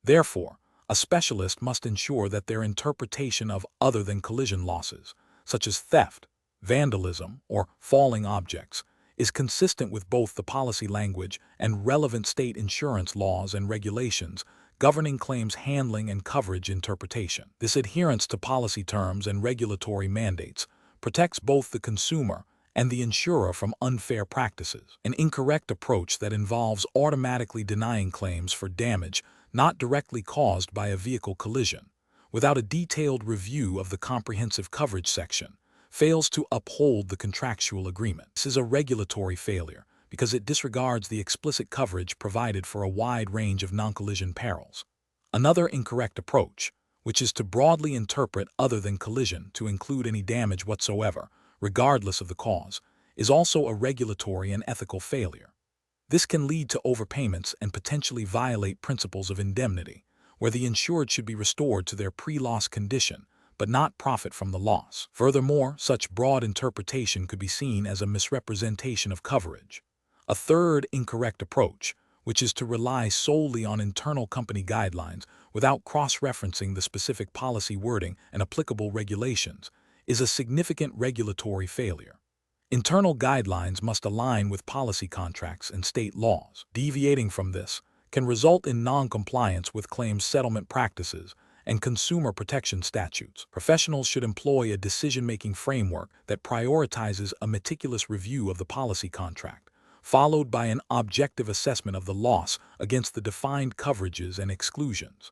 Therefore, a specialist must ensure that their interpretation of other than collision losses, such as theft, vandalism, or falling objects, is consistent with both the policy language and relevant state insurance laws and regulations governing claims handling and coverage interpretation. This adherence to policy terms and regulatory mandates protects both the consumer and the insurer from unfair practices. An incorrect approach that involves automatically denying claims for damage not directly caused by a vehicle collision, without a detailed review of the comprehensive coverage section, fails to uphold the contractual agreement. This is a regulatory failure because it disregards the explicit coverage provided for a wide range of non-collision perils. Another incorrect approach, which is to broadly interpret other than collision to include any damage whatsoever, regardless of the cause, is also a regulatory and ethical failure. This can lead to overpayments and potentially violate principles of indemnity, where the insured should be restored to their pre-loss condition, but not profit from the loss. Furthermore, such broad interpretation could be seen as a misrepresentation of coverage. A third incorrect approach, which is to rely solely on internal company guidelines without cross-referencing the specific policy wording and applicable regulations, is a significant regulatory failure. Internal guidelines must align with policy contracts and state laws. Deviating from this can result in non-compliance with claims settlement practices and consumer protection statutes. Professionals should employ a decision-making framework that prioritizes a meticulous review of the policy contract, followed by an objective assessment of the loss against the defined coverages and exclusions.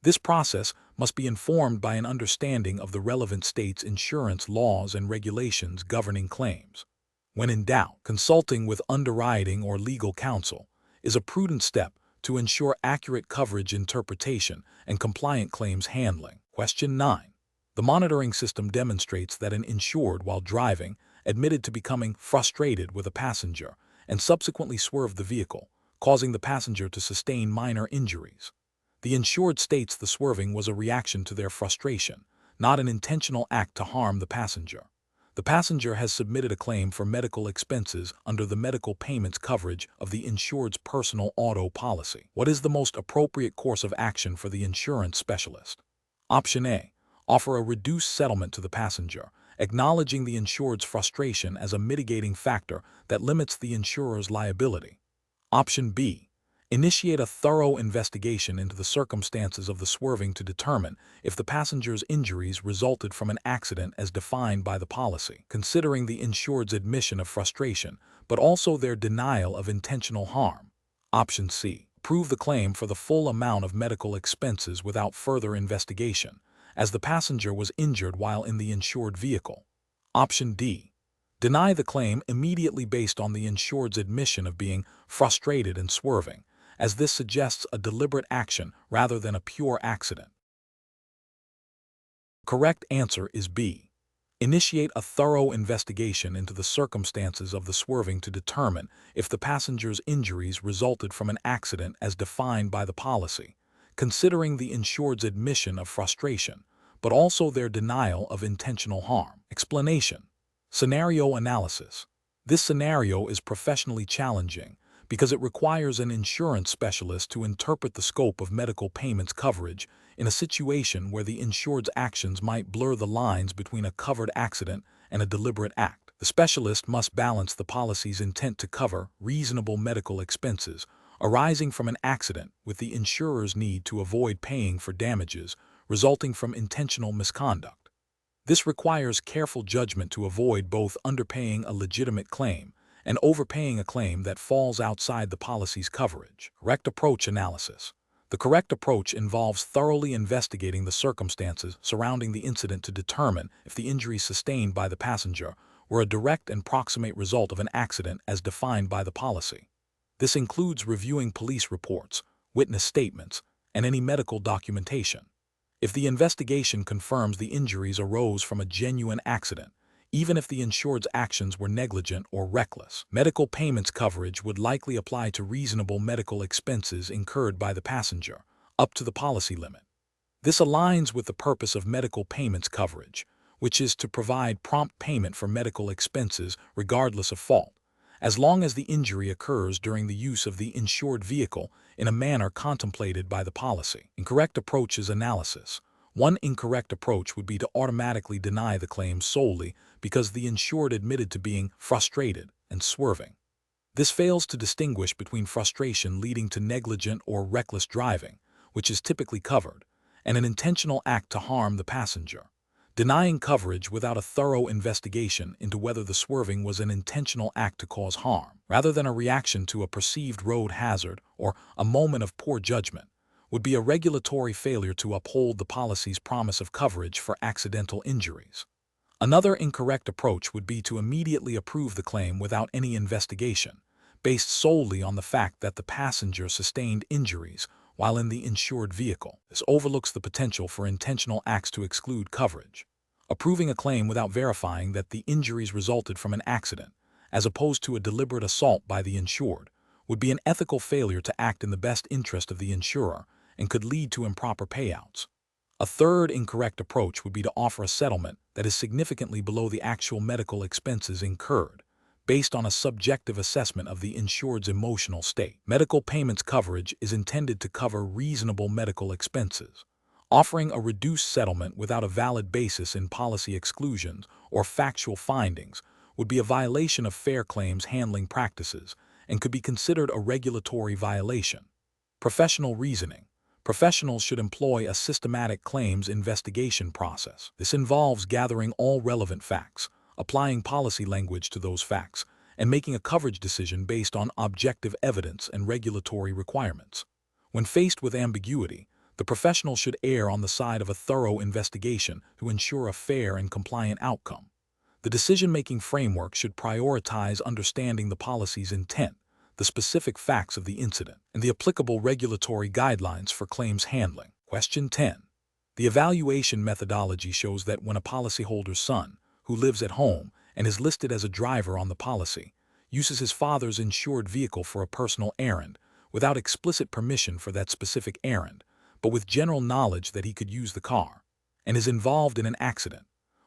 This process must be informed by an understanding of the relevant state's insurance laws and regulations governing claims. When in doubt, consulting with underwriting or legal counsel is a prudent step to ensure accurate coverage interpretation and compliant claims handling. Question 9. The monitoring system demonstrates that an insured, while driving, admitted to becoming frustrated with a passenger and subsequently swerved the vehicle, causing the passenger to sustain minor injuries. The insured states the swerving was a reaction to their frustration, not an intentional act to harm the passenger. The passenger has submitted a claim for medical expenses under the medical payments coverage of the insured's personal auto policy. What is the most appropriate course of action for the insurance specialist? Option A. Offer a reduced settlement to the passenger, acknowledging the insured's frustration as a mitigating factor that limits the insurer's liability. Option B. Initiate a thorough investigation into the circumstances of the swerving to determine if the passenger's injuries resulted from an accident as defined by the policy, considering the insured's admission of frustration, but also their denial of intentional harm. Option C. Approve the claim for the full amount of medical expenses without further investigation, as the passenger was injured while in the insured vehicle. Option D. Deny the claim immediately based on the insured's admission of being frustrated and swerving, as this suggests a deliberate action rather than a pure accident. Correct answer is B. Initiate a thorough investigation into the circumstances of the swerving to determine if the passenger's injuries resulted from an accident as defined by the policy, considering the insured's admission of frustration, but also their denial of intentional harm. Explanation. Scenario analysis. This scenario is professionally challenging because it requires an insurance specialist to interpret the scope of medical payments coverage in a situation where the insured's actions might blur the lines between a covered accident and a deliberate act. The specialist must balance the policy's intent to cover reasonable medical expenses arising from an accident with the insurer's need to avoid paying for damages resulting from intentional misconduct. This requires careful judgment to avoid both underpaying a legitimate claim and overpaying a claim that falls outside the policy's coverage. Correct approach analysis. The correct approach involves thoroughly investigating the circumstances surrounding the incident to determine if the injuries sustained by the passenger were a direct and proximate result of an accident as defined by the policy. This includes reviewing police reports, witness statements, and any medical documentation. If the investigation confirms the injuries arose from a genuine accident, even if the insured's actions were negligent or reckless, medical payments coverage would likely apply to reasonable medical expenses incurred by the passenger, up to the policy limit. This aligns with the purpose of medical payments coverage, which is to provide prompt payment for medical expenses regardless of fault, as long as the injury occurs during the use of the insured vehicle in a manner contemplated by the policy. Incorrect approach is analysis. One incorrect approach would be to automatically deny the claim solely because the insured admitted to being frustrated and swerving. This fails to distinguish between frustration leading to negligent or reckless driving, which is typically covered, and an intentional act to harm the passenger. Denying coverage without a thorough investigation into whether the swerving was an intentional act to cause harm, rather than a reaction to a perceived road hazard or a moment of poor judgment, would be a regulatory failure to uphold the policy's promise of coverage for accidental injuries. Another incorrect approach would be to immediately approve the claim without any investigation, based solely on the fact that the passenger sustained injuries while in the insured vehicle. This overlooks the potential for intentional acts to exclude coverage. Approving a claim without verifying that the injuries resulted from an accident, as opposed to a deliberate assault by the insured, would be an ethical failure to act in the best interest of the insurer and could lead to improper payouts. A third incorrect approach would be to offer a settlement that is significantly below the actual medical expenses incurred, based on a subjective assessment of the insured's emotional state. Medical payments coverage is intended to cover reasonable medical expenses. Offering a reduced settlement without a valid basis in policy exclusions or factual findings would be a violation of fair claims handling practices and could be considered a regulatory violation. Professional reasoning. Professionals should employ a systematic claims investigation process. This involves gathering all relevant facts, applying policy language to those facts, and making a coverage decision based on objective evidence and regulatory requirements. When faced with ambiguity, the professional should err on the side of a thorough investigation to ensure a fair and compliant outcome. The decision-making framework should prioritize understanding the policy's intent, the specific facts of the incident, and the applicable regulatory guidelines for claims handling. Question 10. The evaluation methodology shows that when a policyholder's son, who lives at home and is listed as a driver on the policy, uses his father's insured vehicle for a personal errand without explicit permission for that specific errand, but with general knowledge that he could use the car, and is involved in an accident,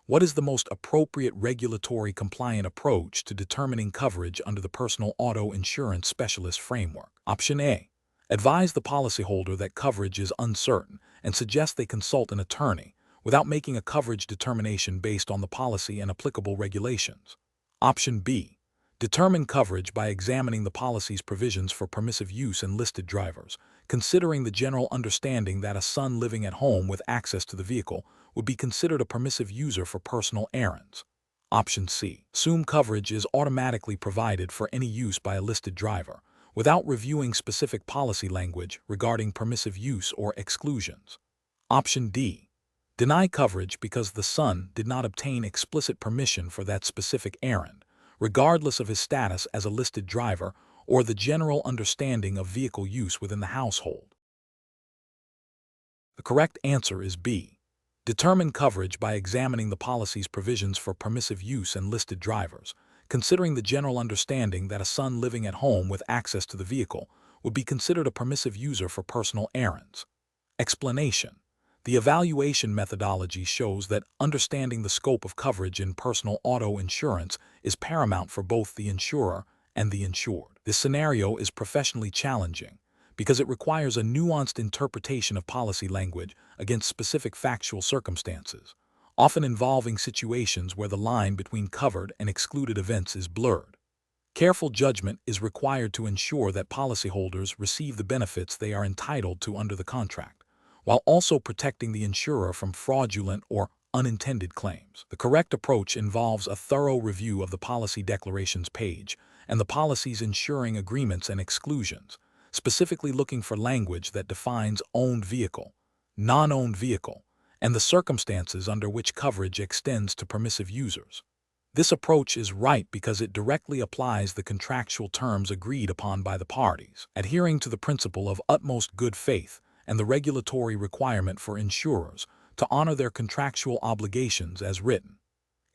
what is the most appropriate regulatory compliant approach to determining coverage under the personal auto insurance specialist framework? Option A. Advise the policyholder that coverage is uncertain and suggest they consult an attorney without making a coverage determination based on the policy and applicable regulations. Option B. Determine coverage by examining the policy's provisions for permissive use in listed drivers, considering the general understanding that a son living at home with access to the vehicle would be considered a permissive user for personal errands. Option C. Assume coverage is automatically provided for any use by a listed driver, without reviewing specific policy language regarding permissive use or exclusions. Option D. Deny coverage because the son did not obtain explicit permission for that specific errand, regardless of his status as a listed driver or the general understanding of vehicle use within the household. The correct answer is B. Determine coverage by examining the policy's provisions for permissive use and listed drivers, considering the general understanding that a son living at home with access to the vehicle would be considered a permissive user for personal errands. Explanation. The evaluation methodology shows that understanding the scope of coverage in personal auto insurance is paramount for both the insurer and the insured. This scenario is professionally challenging because it requires a nuanced interpretation of policy language against specific factual circumstances, often involving situations where the line between covered and excluded events is blurred. Careful judgment is required to ensure that policyholders receive the benefits they are entitled to under the contract, while also protecting the insurer from fraudulent or unintended claims. The correct approach involves a thorough review of the policy declarations page and the policy's insuring agreements and exclusions, specifically looking for language that defines owned vehicle, non-owned vehicle, and the circumstances under which coverage extends to permissive users. This approach is right because it directly applies the contractual terms agreed upon by the parties, adhering to the principle of utmost good faith and the regulatory requirement for insurers to honor their contractual obligations as written.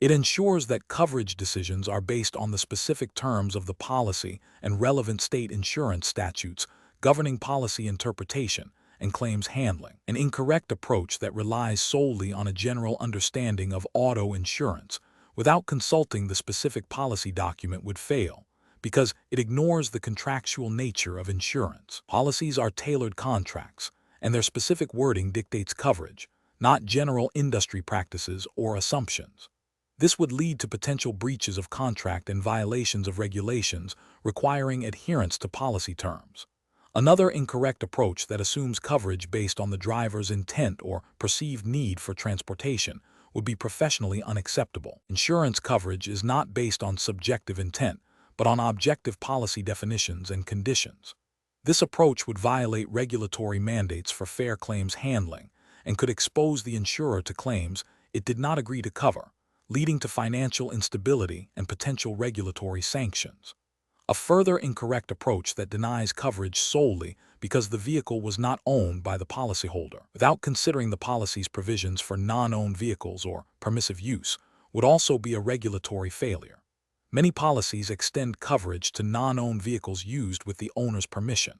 It ensures that coverage decisions are based on the specific terms of the policy and relevant state insurance statutes governing policy interpretation and claims handling. An incorrect approach that relies solely on a general understanding of auto insurance without consulting the specific policy document would fail, because it ignores the contractual nature of insurance. Policies are tailored contracts, and their specific wording dictates coverage, not general industry practices or assumptions. This would lead to potential breaches of contract and violations of regulations requiring adherence to policy terms. Another incorrect approach that assumes coverage based on the driver's intent or perceived need for transportation would be professionally unacceptable. Insurance coverage is not based on subjective intent, but on objective policy definitions and conditions. This approach would violate regulatory mandates for fair claims handling and could expose the insurer to claims it did not agree to cover, leading to financial instability and potential regulatory sanctions. A further incorrect approach that denies coverage solely because the vehicle was not owned by the policyholder, without considering the policy's provisions for non-owned vehicles or permissive use, would also be a regulatory failure. Many policies extend coverage to non-owned vehicles used with the owner's permission.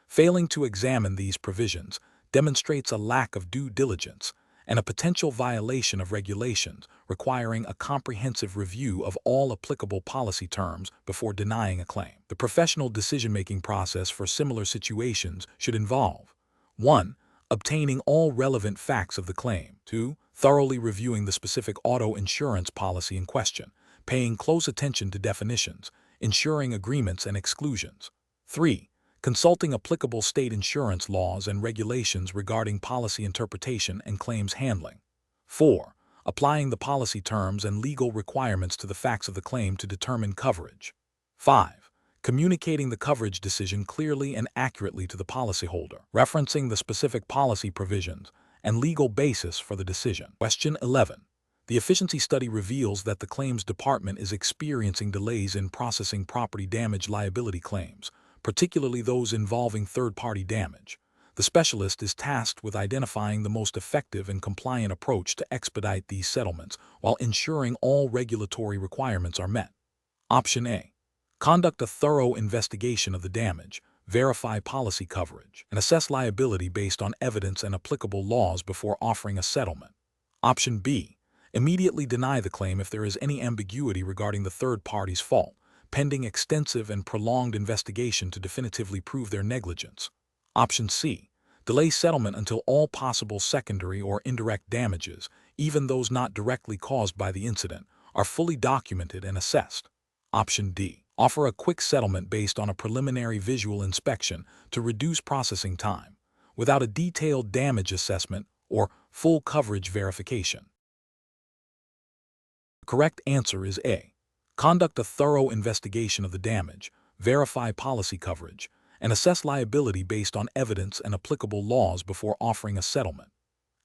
Failing to examine these provisions demonstrates a lack of due diligence and a potential violation of regulations requiring a comprehensive review of all applicable policy terms before denying a claim. The professional decision-making process for similar situations should involve 1. Obtaining all relevant facts of the claim. 2. Thoroughly reviewing the specific auto insurance policy in question, paying close attention to definitions, ensuring agreements and exclusions. 3. Consulting applicable state insurance laws and regulations regarding policy interpretation and claims handling. 4. Applying the policy terms and legal requirements to the facts of the claim to determine coverage. 5. Communicating the coverage decision clearly and accurately to the policyholder, referencing the specific policy provisions and legal basis for the decision. Question 11. The efficiency study reveals that the claims department is experiencing delays in processing property damage liability claims, particularly those involving third-party damage. The specialist is tasked with identifying the most effective and compliant approach to expedite these settlements while ensuring all regulatory requirements are met. Option A. Conduct a thorough investigation of the damage, verify policy coverage, and assess liability based on evidence and applicable laws before offering a settlement. Option B. Immediately deny the claim if there is any ambiguity regarding the third party's fault, pending extensive and prolonged investigation to definitively prove their negligence. Option C. Delay settlement until all possible secondary or indirect damages, even those not directly caused by the incident, are fully documented and assessed. Option D. Offer a quick settlement based on a preliminary visual inspection to reduce processing time, without a detailed damage assessment or full coverage verification. The correct answer is A. Conduct a thorough investigation of the damage, verify policy coverage, and assess liability based on evidence and applicable laws before offering a settlement.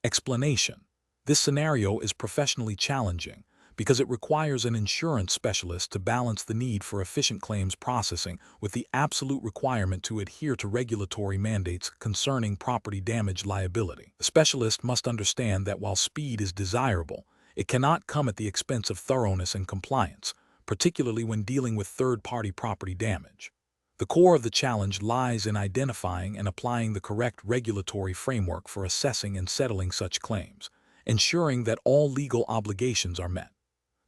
Explanation. This scenario is professionally challenging because it requires an insurance specialist to balance the need for efficient claims processing with the absolute requirement to adhere to regulatory mandates concerning property damage liability. The specialist must understand that while speed is desirable, it cannot come at the expense of thoroughness and compliance, particularly when dealing with third-party property damage. The core of the challenge lies in identifying and applying the correct regulatory framework for assessing and settling such claims, ensuring that all legal obligations are met.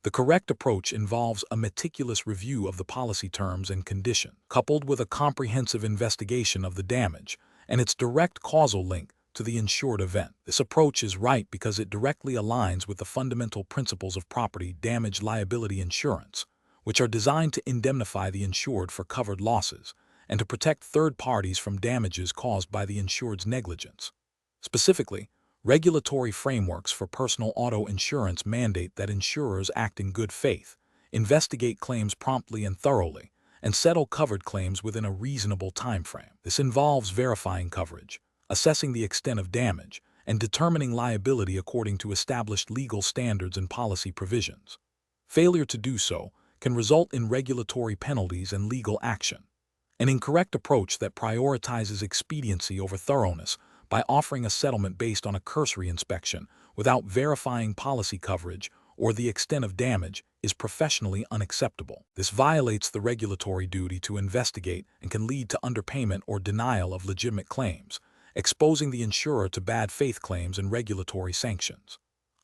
The correct approach involves a meticulous review of the policy terms and conditions, coupled with a comprehensive investigation of the damage and its direct causal link to the insured event. This approach is right because it directly aligns with the fundamental principles of property damage liability insurance, which are designed to indemnify the insured for covered losses and to protect third parties from damages caused by the insured's negligence. Specifically, regulatory frameworks for personal auto insurance mandate that insurers act in good faith, investigate claims promptly and thoroughly, and settle covered claims within a reasonable timeframe. This involves verifying coverage, assessing the extent of damage, and determining liability according to established legal standards and policy provisions. Failure to do so can result in regulatory penalties and legal action. An incorrect approach that prioritizes expediency over thoroughness by offering a settlement based on a cursory inspection without verifying policy coverage or the extent of damage is professionally unacceptable. This violates the regulatory duty to investigate and can lead to underpayment or denial of legitimate claims, exposing the insurer to bad faith claims and regulatory sanctions.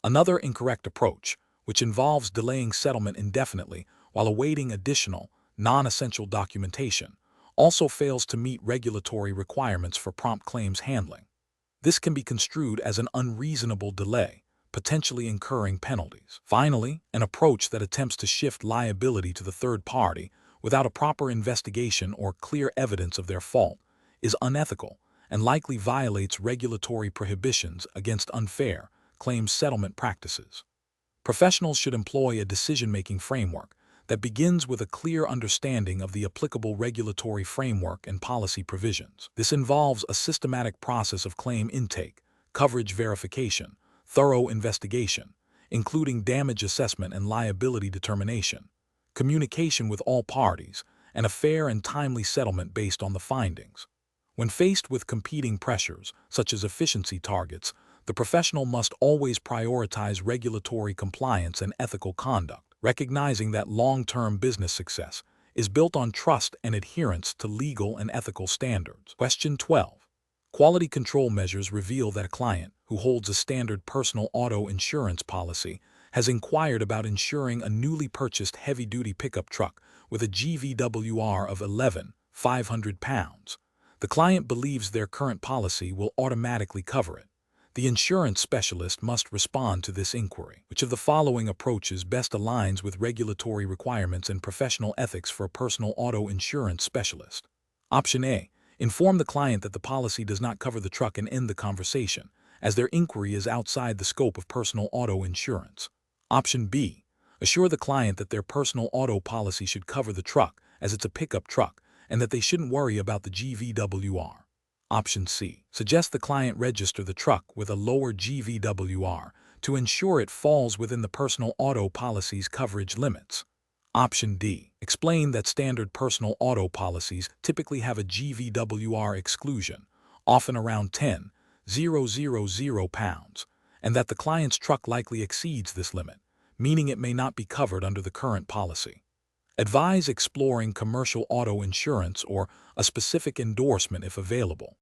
Another incorrect approach, which involves delaying settlement indefinitely while awaiting additional, non-essential documentation, also fails to meet regulatory requirements for prompt claims handling. This can be construed as an unreasonable delay, potentially incurring penalties. Finally, an approach that attempts to shift liability to the third party without a proper investigation or clear evidence of their fault is unethical and likely violates regulatory prohibitions against unfair claims settlement practices. Professionals should employ a decision-making framework that begins with a clear understanding of the applicable regulatory framework and policy provisions. This involves a systematic process of claim intake, coverage verification, thorough investigation, including damage assessment and liability determination, communication with all parties, and a fair and timely settlement based on the findings. When faced with competing pressures, such as efficiency targets, the professional must always prioritize regulatory compliance and ethical conduct, recognizing that long-term business success is built on trust and adherence to legal and ethical standards. Question 12. Quality control measures reveal that a client who holds a standard personal auto insurance policy has inquired about insuring a newly purchased heavy-duty pickup truck with a GVWR of 11,500 pounds. The client believes their current policy will automatically cover it. The insurance specialist must respond to this inquiry. Which of the following approaches best aligns with regulatory requirements and professional ethics for a personal auto insurance specialist? Option A. Inform the client that the policy does not cover the truck and end the conversation, as their inquiry is outside the scope of personal auto insurance. Option B. Assure the client that their personal auto policy should cover the truck, as it's a pickup truck, and that they shouldn't worry about the GVWR. Option C. Suggest the client register the truck with a lower GVWR to ensure it falls within the personal auto policy's coverage limits. Option D. Explain that standard personal auto policies typically have a GVWR exclusion, often around 10,000 pounds, and that the client's truck likely exceeds this limit, meaning it may not be covered under the current policy. Advise exploring commercial auto insurance or a specific endorsement if available.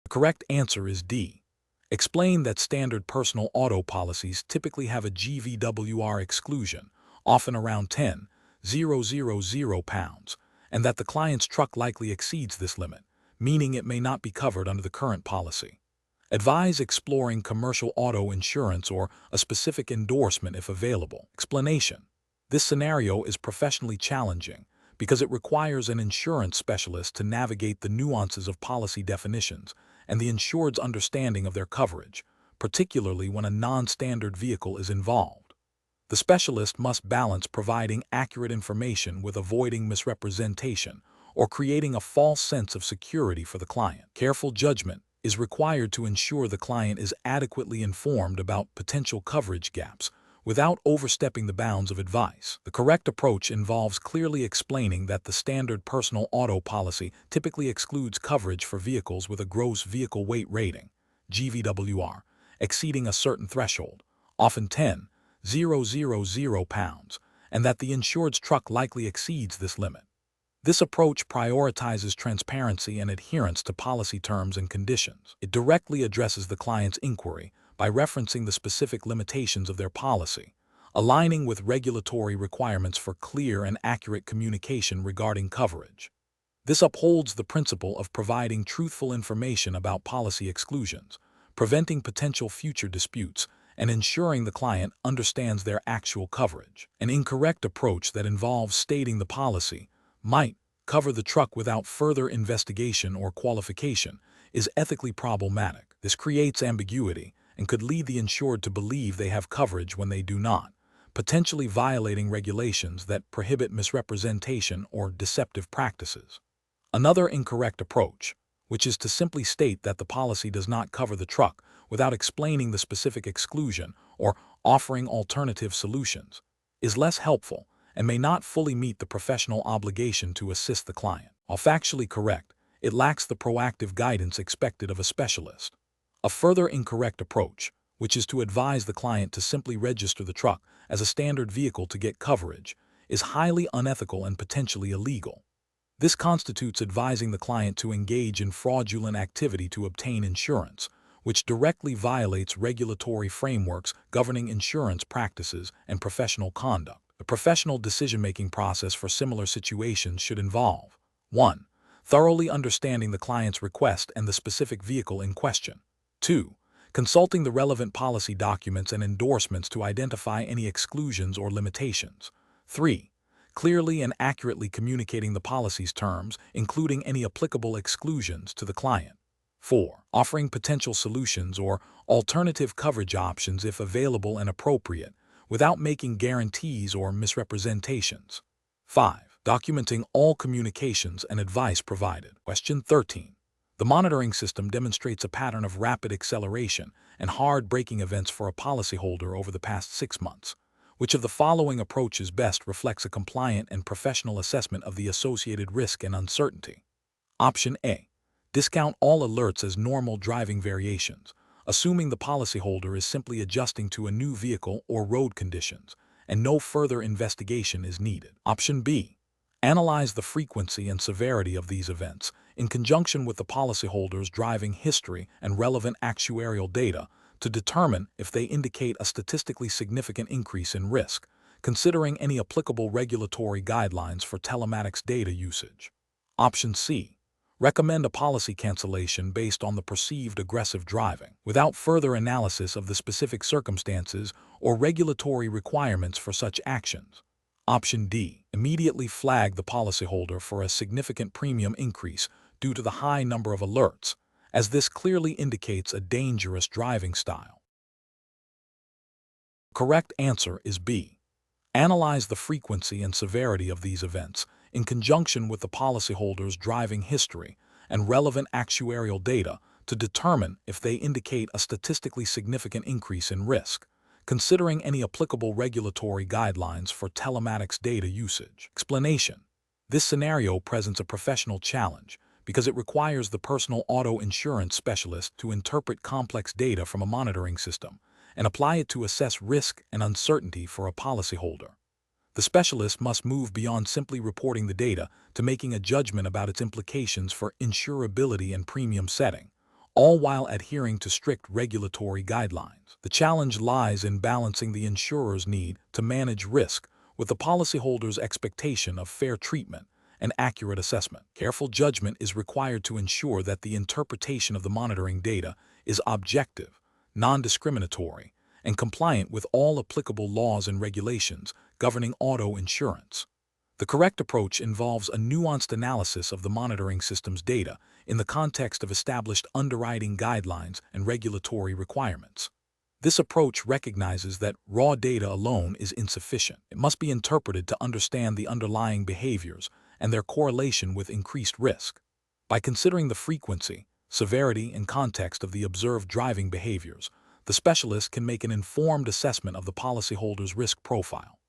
The correct answer is D. Explain that standard personal auto policies typically have a GVWR exclusion, often around 10,000 pounds, and that the client's truck likely exceeds this limit, meaning it may not be covered under the current policy. Advise exploring commercial auto insurance or a specific endorsement if available. Explanation. This scenario is professionally challenging because it requires an insurance specialist to navigate the nuances of policy definitions and the insured's understanding of their coverage, particularly when a non-standard vehicle is involved. The specialist must balance providing accurate information with avoiding misrepresentation or creating a false sense of security for the client. Careful judgment is required to ensure the client is adequately informed about potential coverage gaps without overstepping the bounds of advice. The correct approach involves clearly explaining that the standard personal auto policy typically excludes coverage for vehicles with a gross vehicle weight rating, GVWR, exceeding a certain threshold, often 10,000 pounds, and that the insured's truck likely exceeds this limit. This approach prioritizes transparency and adherence to policy terms and conditions. It directly addresses the client's inquiry by referencing the specific limitations of their policy, aligning with regulatory requirements for clear and accurate communication regarding coverage. This upholds the principle of providing truthful information about policy exclusions, preventing potential future disputes, and ensuring the client understands their actual coverage. An incorrect approach that involves stating the policy might cover the truck without further investigation or qualification is ethically problematic. This creates ambiguity and could lead the insured to believe they have coverage when they do not, potentially violating regulations that prohibit misrepresentation or deceptive practices. Another incorrect approach, which is to simply state that the policy does not cover the truck without explaining the specific exclusion or offering alternative solutions is less helpful and may not fully meet the professional obligation to assist the client. While factually correct, it lacks the proactive guidance expected of a specialist. A further incorrect approach, which is to advise the client to simply register the truck as a standard vehicle to get coverage, is highly unethical and potentially illegal. This constitutes advising the client to engage in fraudulent activity to obtain insurance, which directly violates regulatory frameworks governing insurance practices and professional conduct. The professional decision-making process for similar situations should involve 1. Thoroughly understanding the client's request and the specific vehicle in question. 2. Consulting the relevant policy documents and endorsements to identify any exclusions or limitations. 3. Clearly and accurately communicating the policy's terms, including any applicable exclusions, to the client. 4. Offering potential solutions or alternative coverage options if available and appropriate, without making guarantees or misrepresentations. 5. Documenting all communications and advice provided. Question 13. The monitoring system demonstrates a pattern of rapid acceleration and hard braking events for a policyholder over the past 6 months. Which of the following approaches best reflects a compliant and professional assessment of the associated risk and uncertainty? Option A. Discount all alerts as normal driving variations, assuming the policyholder is simply adjusting to a new vehicle or road conditions, and no further investigation is needed. Option B. Analyze the frequency and severity of these events in conjunction with the policyholder's driving history and relevant actuarial data to determine if they indicate a statistically significant increase in risk, considering any applicable regulatory guidelines for telematics data usage. Option C. Recommend a policy cancellation based on the perceived aggressive driving, without further analysis of the specific circumstances or regulatory requirements for such actions. Option D. Immediately flag the policyholder for a significant premium increase due to the high number of alerts, as this clearly indicates a dangerous driving style. Correct answer is B. Analyze the frequency and severity of these events in conjunction with the policyholder's driving history and relevant actuarial data to determine if they indicate a statistically significant increase in risk, considering any applicable regulatory guidelines for telematics data usage. Explanation. This scenario presents a professional challenge because it requires the personal auto insurance specialist to interpret complex data from a monitoring system and apply it to assess risk and uncertainty for a policyholder. The specialist must move beyond simply reporting the data to making a judgment about its implications for insurability and premium setting, all while adhering to strict regulatory guidelines. The challenge lies in balancing the insurer's need to manage risk with the policyholder's expectation of fair treatment and accurate assessment. Careful judgment is required to ensure that the interpretation of the monitoring data is objective, non-discriminatory, and compliant with all applicable laws and regulations governing auto insurance. The correct approach involves a nuanced analysis of the monitoring system's data in the context of established underwriting guidelines and regulatory requirements. This approach recognizes that raw data alone is insufficient. It must be interpreted to understand the underlying behaviors and their correlation with increased risk. By considering the frequency, severity, and context of the observed driving behaviors, the specialist can make an informed assessment of the policyholder's risk profile.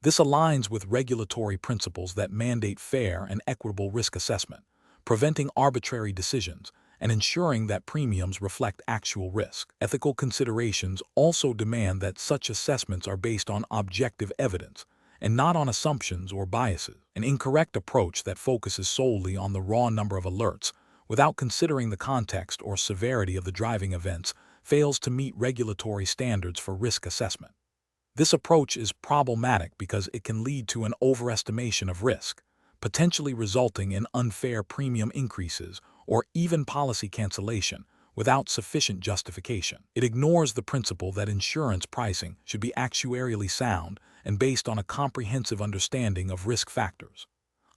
This aligns with regulatory principles that mandate fair and equitable risk assessment, preventing arbitrary decisions and ensuring that premiums reflect actual risk. Ethical considerations also demand that such assessments are based on objective evidence and not on assumptions or biases. An incorrect approach that focuses solely on the raw number of alerts without considering the context or severity of the driving events fails to meet regulatory standards for risk assessment. This approach is problematic because it can lead to an overestimation of risk, potentially resulting in unfair premium increases or even policy cancellation without sufficient justification. It ignores the principle that insurance pricing should be actuarially sound and based on a comprehensive understanding of risk factors.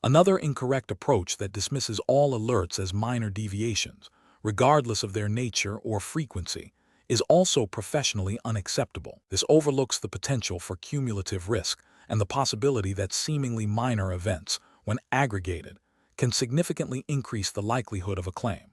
Another incorrect approach that dismisses all alerts as minor deviations, regardless of their nature or frequency, is also professionally unacceptable. This overlooks the potential for cumulative risk and the possibility that seemingly minor events, when aggregated, can significantly increase the likelihood of a claim.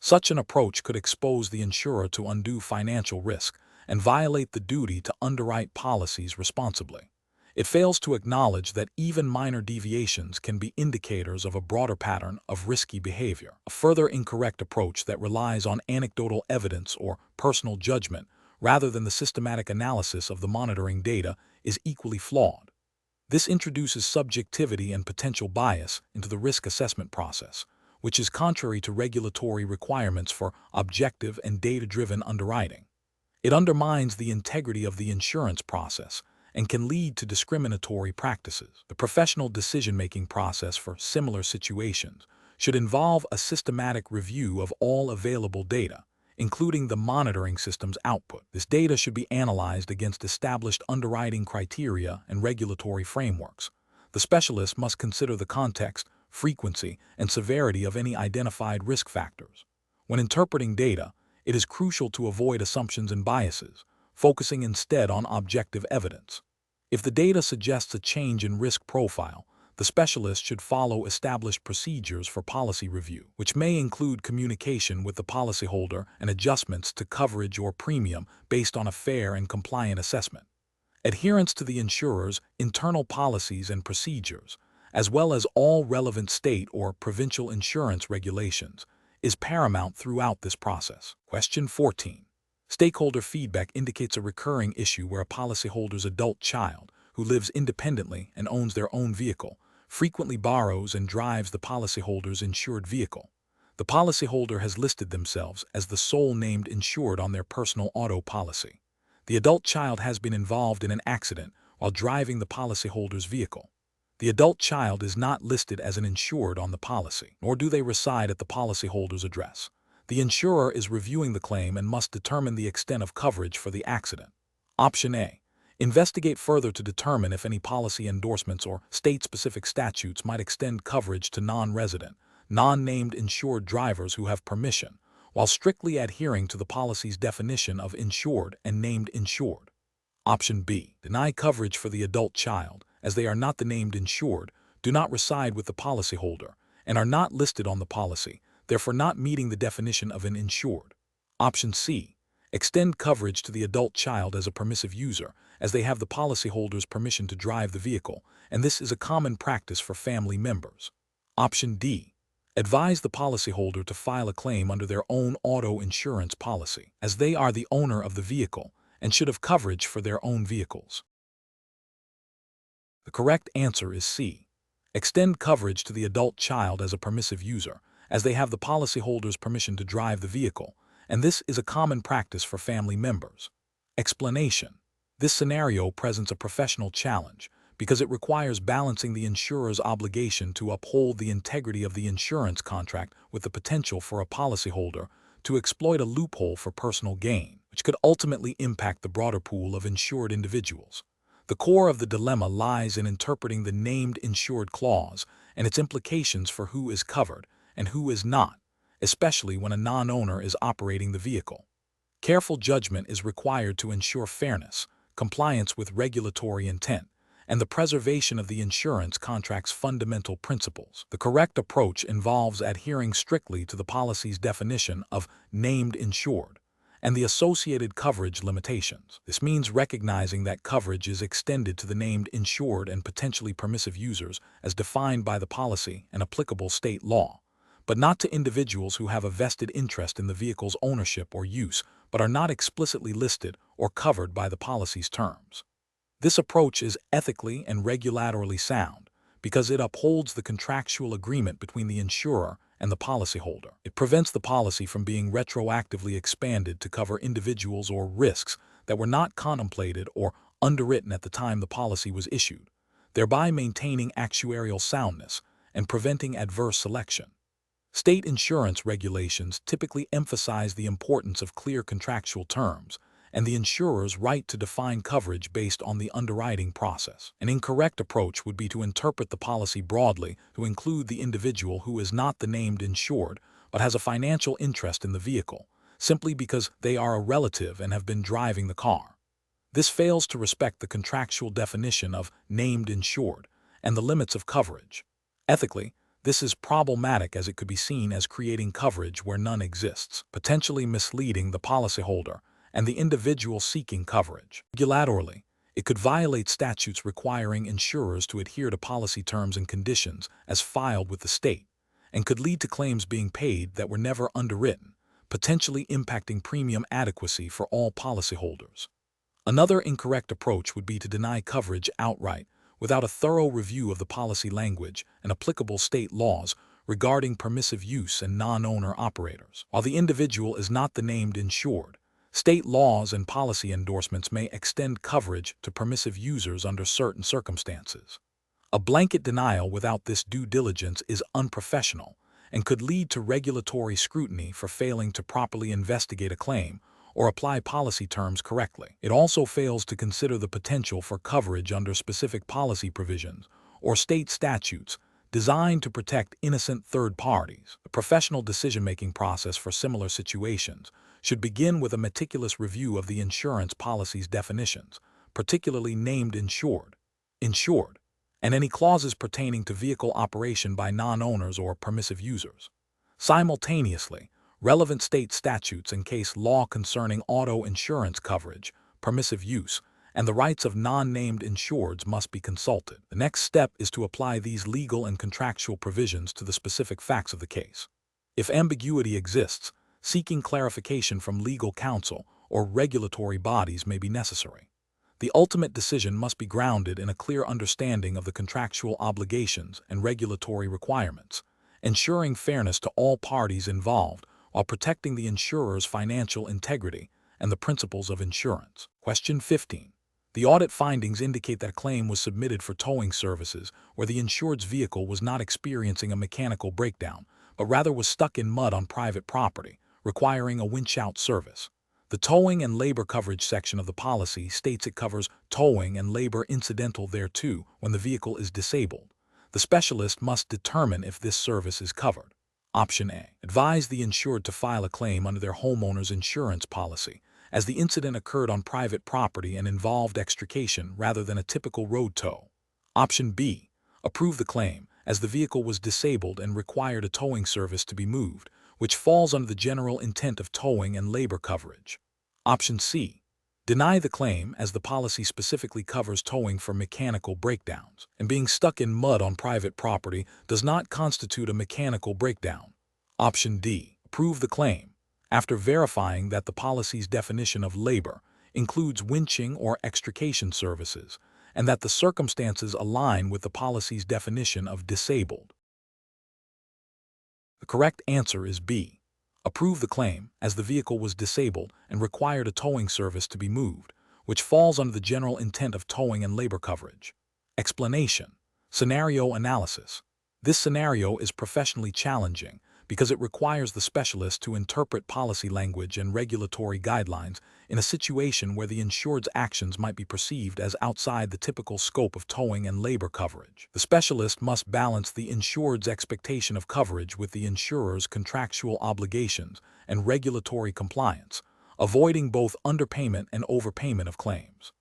Such an approach could expose the insurer to undue financial risk and violate the duty to underwrite policies responsibly. It fails to acknowledge that even minor deviations can be indicators of a broader pattern of risky behavior. A further incorrect approach that relies on anecdotal evidence or personal judgment rather than the systematic analysis of the monitoring data is equally flawed. This introduces subjectivity and potential bias into the risk assessment process, which is contrary to regulatory requirements for objective and data-driven underwriting. It undermines the integrity of the insurance process and can lead to discriminatory practices. The professional decision-making process for similar situations should involve a systematic review of all available data, including the monitoring system's output. This data should be analyzed against established underwriting criteria and regulatory frameworks. The specialist must consider the context, frequency, and severity of any identified risk factors. When interpreting data, it is crucial to avoid assumptions and biases, focusing instead on objective evidence. If the data suggests a change in risk profile, the specialist should follow established procedures for policy review, which may include communication with the policyholder and adjustments to coverage or premium based on a fair and compliant assessment. Adherence to the insurer's internal policies and procedures, as well as all relevant state or provincial insurance regulations, is paramount throughout this process. Question 14. Stakeholder feedback indicates a recurring issue where a policyholder's adult child, who lives independently and owns their own vehicle, frequently borrows and drives the policyholder's insured vehicle. The policyholder has listed themselves as the sole named insured on their personal auto policy. The adult child has been involved in an accident while driving the policyholder's vehicle. The adult child is not listed as an insured on the policy, nor do they reside at the policyholder's address. The insurer is reviewing the claim and must determine the extent of coverage for the accident. Option A. Investigate further to determine if any policy endorsements or state-specific statutes might extend coverage to non-resident, non-named insured drivers who have permission, while strictly adhering to the policy's definition of insured and named insured. Option B. Deny coverage for the adult child, as they are not the named insured, do not reside with the policyholder, and are not listed on the policy, therefore not meeting the definition of an insured. Option C. Extend coverage to the adult child as a permissive user, as they have the policyholder's permission to drive the vehicle, and this is a common practice for family members. Option D. Advise the policyholder to file a claim under their own auto insurance policy, as they are the owner of the vehicle and should have coverage for their own vehicles. The correct answer is C. Extend coverage to the adult child as a permissive user, as they have the policyholder's permission to drive the vehicle, and this is a common practice for family members. Explanation. This scenario presents a professional challenge because it requires balancing the insurer's obligation to uphold the integrity of the insurance contract with the potential for a policyholder to exploit a loophole for personal gain, which could ultimately impact the broader pool of insured individuals. The core of the dilemma lies in interpreting the named insured clause and its implications for who is covered and who is not, especially when a non-owner is operating the vehicle. Careful judgment is required to ensure fairness, compliance with regulatory intent, and the preservation of the insurance contract's fundamental principles. The correct approach involves adhering strictly to the policy's definition of named insured and the associated coverage limitations. This means recognizing that coverage is extended to the named insured and potentially permissive users as defined by the policy and applicable state law, but not to individuals who have a vested interest in the vehicle's ownership or use but are not explicitly listed or covered by the policy's terms. This approach is ethically and regulatorily sound because it upholds the contractual agreement between the insurer and the policyholder. It prevents the policy from being retroactively expanded to cover individuals or risks that were not contemplated or underwritten at the time the policy was issued, thereby maintaining actuarial soundness and preventing adverse selection. State insurance regulations typically emphasize the importance of clear contractual terms and the insurer's right to define coverage based on the underwriting process. An incorrect approach would be to interpret the policy broadly to include the individual who is not the named insured but has a financial interest in the vehicle, simply because they are a relative and have been driving the car. This fails to respect the contractual definition of named insured and the limits of coverage. Ethically, This is problematic as it could be seen as creating coverage where none exists, potentially misleading the policyholder and the individual seeking coverage. Regulatorily, it could violate statutes requiring insurers to adhere to policy terms and conditions as filed with the state, and could lead to claims being paid that were never underwritten, potentially impacting premium adequacy for all policyholders. Another incorrect approach would be to deny coverage outright without a thorough review of the policy language and applicable state laws regarding permissive use and non-owner operators. While the individual is not the named insured, state laws and policy endorsements may extend coverage to permissive users under certain circumstances. A blanket denial without this due diligence is unprofessional and could lead to regulatory scrutiny for failing to properly investigate a claim or apply policy terms correctly. It also fails to consider the potential for coverage under specific policy provisions or state statutes designed to protect innocent third parties. The professional decision-making process for similar situations should begin with a meticulous review of the insurance policy's definitions, particularly named insured, and any clauses pertaining to vehicle operation by non-owners or permissive users. Simultaneously, relevant state statutes and case law concerning auto insurance coverage, permissive use, and the rights of non-named insureds must be consulted. The next step is to apply these legal and contractual provisions to the specific facts of the case. If ambiguity exists, seeking clarification from legal counsel or regulatory bodies may be necessary. The ultimate decision must be grounded in a clear understanding of the contractual obligations and regulatory requirements, ensuring fairness to all parties involved while protecting the insurer's financial integrity and the principles of insurance. Question 15. The audit findings indicate that a claim was submitted for towing services where the insured's vehicle was not experiencing a mechanical breakdown, but rather was stuck in mud on private property, requiring a winch-out service. The towing and labor coverage section of the policy states it covers towing and labor incidental thereto when the vehicle is disabled. The specialist must determine if this service is covered. Option A. Advise the insured to file a claim under their homeowner's insurance policy, as the incident occurred on private property and involved extrication rather than a typical road tow. Option B. Approve the claim, as the vehicle was disabled and required a towing service to be moved, which falls under the general intent of towing and labor coverage. Option C. Deny the claim, as the policy specifically covers towing for mechanical breakdowns, and being stuck in mud on private property does not constitute a mechanical breakdown. Option D. Approve the claim, after verifying that the policy's definition of labor includes winching or extrication services, and that the circumstances align with the policy's definition of disabled. The correct answer is B. Approve the claim, as the vehicle was disabled and required a towing service to be moved, which falls under the general intent of towing and labor coverage. Explanation. Scenario analysis. This scenario is professionally challenging because it requires the specialist to interpret policy language and regulatory guidelines in a situation where the insured's actions might be perceived as outside the typical scope of towing and labor coverage. The specialist must balance the insured's expectation of coverage with the insurer's contractual obligations and regulatory compliance, avoiding both underpayment and overpayment of claims.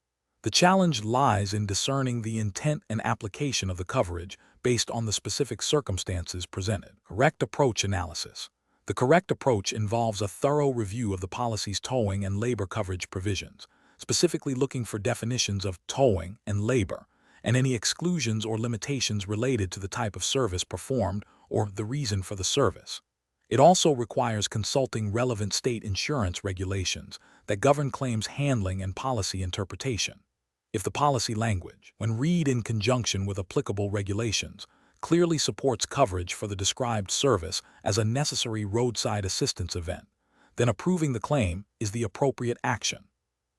The challenge lies in discerning the intent and application of the coverage based on the specific circumstances presented. Correct approach analysis. The correct approach involves a thorough review of the policy's towing and labor coverage provisions, specifically looking for definitions of towing and labor, and any exclusions or limitations related to the type of service performed or the reason for the service. It also requires consulting relevant state insurance regulations that govern claims handling and policy interpretation. If the policy language, when read in conjunction with applicable regulations, clearly supports coverage for the described service as a necessary roadside assistance event, then approving the claim is the appropriate action.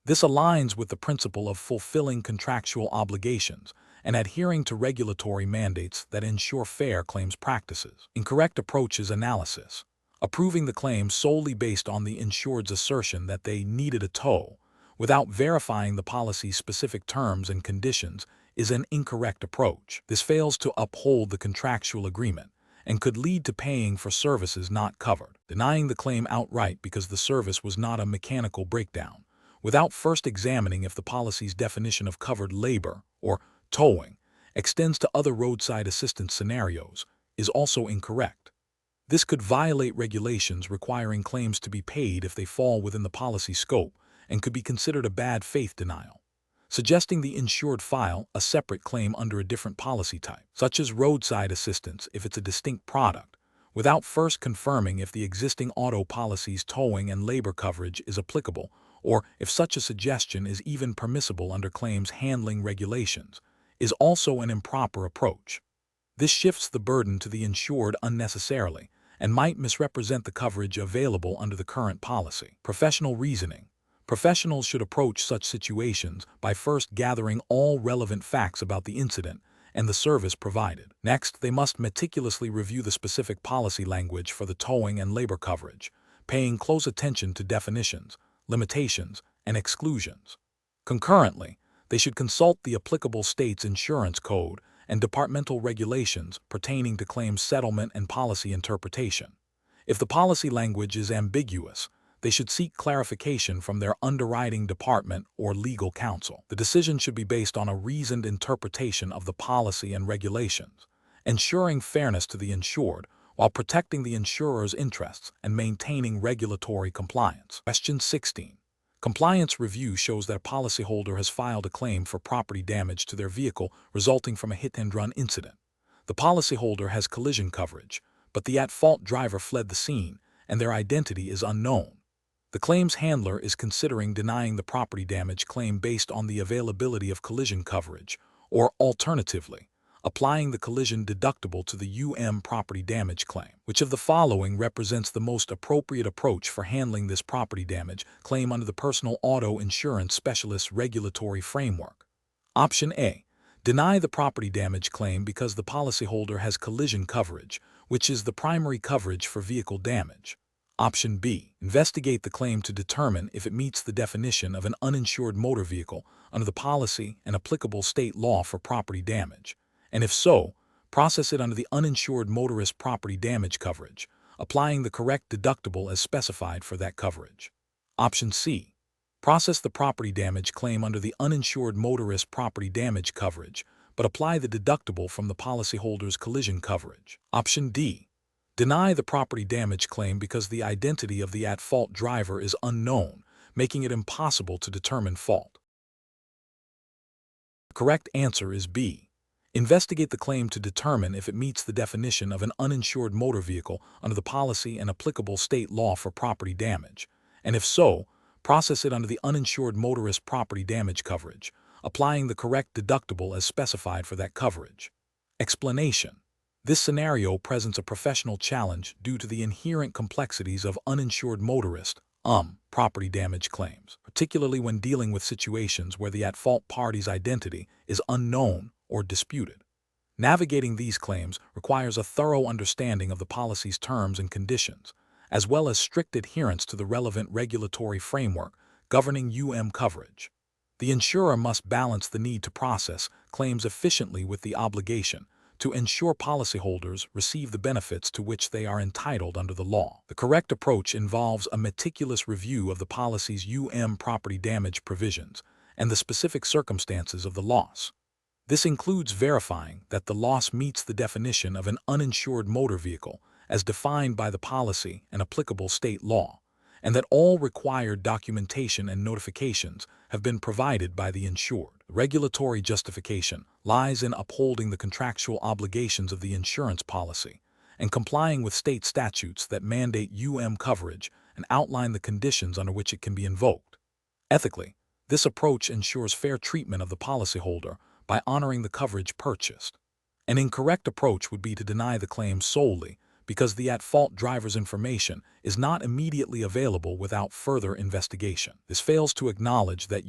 This aligns with the principle of fulfilling contractual obligations and adhering to regulatory mandates that ensure fair claims practices. Incorrect approach is analysis. Approving the claim solely based on the insured's assertion that they needed a tow, without verifying the policy's specific terms and conditions, is an incorrect approach. This fails to uphold the contractual agreement and could lead to paying for services not covered. Denying the claim outright because the service was not a mechanical breakdown, without first examining if the policy's definition of covered labor or towing extends to other roadside assistance scenarios, is also incorrect. This could violate regulations requiring claims to be paid if they fall within the policy scope and could be considered a bad faith denial, suggesting the insured file a separate claim under a different policy type, such as roadside assistance if it's a distinct product, without first confirming if the existing auto policy's towing and labor coverage is applicable or if such a suggestion is even permissible under claims handling regulations, is also an improper approach. This shifts the burden to the insured unnecessarily and might misrepresent the coverage available under the current policy. Professional reasoning. Professionals should approach such situations by first gathering all relevant facts about the incident and the service provided. Next, they must meticulously review the specific policy language for the towing and labor coverage, paying close attention to definitions, limitations, and exclusions. Concurrently, they should consult the applicable state's insurance code and departmental regulations pertaining to claims settlement and policy interpretation. If the policy language is ambiguous, they should seek clarification from their underwriting department or legal counsel. The decision should be based on a reasoned interpretation of the policy and regulations, ensuring fairness to the insured while protecting the insurer's interests and maintaining regulatory compliance. Question 16. Compliance review shows that a policyholder has filed a claim for property damage to their vehicle resulting from a hit-and-run incident. The policyholder has collision coverage, but the at-fault driver fled the scene, and their identity is unknown. The claims handler is considering denying the property damage claim based on the availability of collision coverage, or alternatively, applying the collision deductible to the property damage claim. Which of the following represents the most appropriate approach for handling this property damage claim under the Personal Auto Insurance Specialist Regulatory Framework? Option A. Deny the property damage claim because the policyholder has collision coverage, which is the primary coverage for vehicle damage. Option B. Investigate the claim to determine if it meets the definition of an uninsured motor vehicle under the policy and applicable state law for property damage, and if so, process it under the uninsured motorist property damage coverage, applying the correct deductible as specified for that coverage. Option C. Process the property damage claim under the uninsured motorist property damage coverage, but apply the deductible from the policyholder's collision coverage. Option D. Deny the property damage claim because the identity of the at-fault driver is unknown, making it impossible to determine fault. The correct answer is B. Investigate the claim to determine if it meets the definition of an uninsured motor vehicle under the policy and applicable state law for property damage, and if so, process it under the uninsured motorist property damage coverage, applying the correct deductible as specified for that coverage. Explanation. This scenario presents a professional challenge due to the inherent complexities of uninsured motorist property damage claims, particularly when dealing with situations where the at-fault party's identity is unknown or disputed. Navigating these claims requires a thorough understanding of the policy's terms and conditions, as well as strict adherence to the relevant regulatory framework governing coverage. The insurer must balance the need to process claims efficiently with the obligation to ensure policyholders receive the benefits to which they are entitled under the law. The correct approach involves a meticulous review of the policy's property damage provisions and the specific circumstances of the loss. This includes verifying that the loss meets the definition of an uninsured motor vehicle as defined by the policy and applicable state law, and that all required documentation and notifications have been provided by the insured. The regulatory justification lies in upholding the contractual obligations of the insurance policy and complying with state statutes that mandate coverage and outline the conditions under which it can be invoked. Ethically, this approach ensures fair treatment of the policyholder by honoring the coverage purchased. An incorrect approach would be to deny the claim solely because the at-fault driver's information is not immediately available without further investigation. This fails to acknowledge that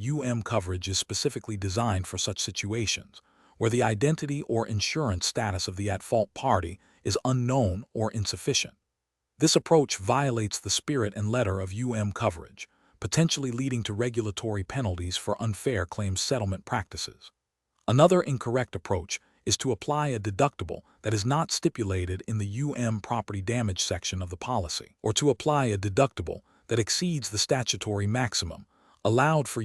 coverage is specifically designed for such situations, where the identity or insurance status of the at-fault party is unknown or insufficient. This approach violates the spirit and letter of coverage, potentially leading to regulatory penalties for unfair claims settlement practices. Another incorrect approach is to apply a deductible that is not stipulated in the property damage section of the policy, or to apply a deductible that exceeds the statutory maximum allowed for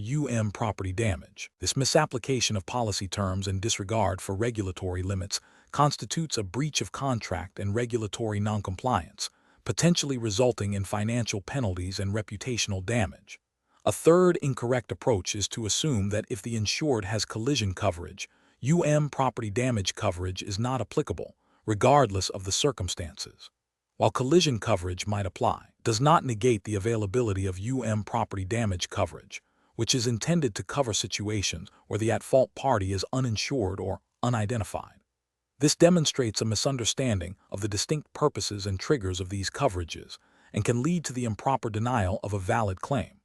property damage. This misapplication of policy terms and disregard for regulatory limits constitutes a breach of contract and regulatory noncompliance, potentially resulting in financial penalties and reputational damage. A third incorrect approach is to assume that if the insured has collision coverage, property damage coverage is not applicable, regardless of the circumstances. While collision coverage might apply, it does not negate the availability of property damage coverage, which is intended to cover situations where the at-fault party is uninsured or unidentified. This demonstrates a misunderstanding of the distinct purposes and triggers of these coverages and can lead to the improper denial of a valid claim.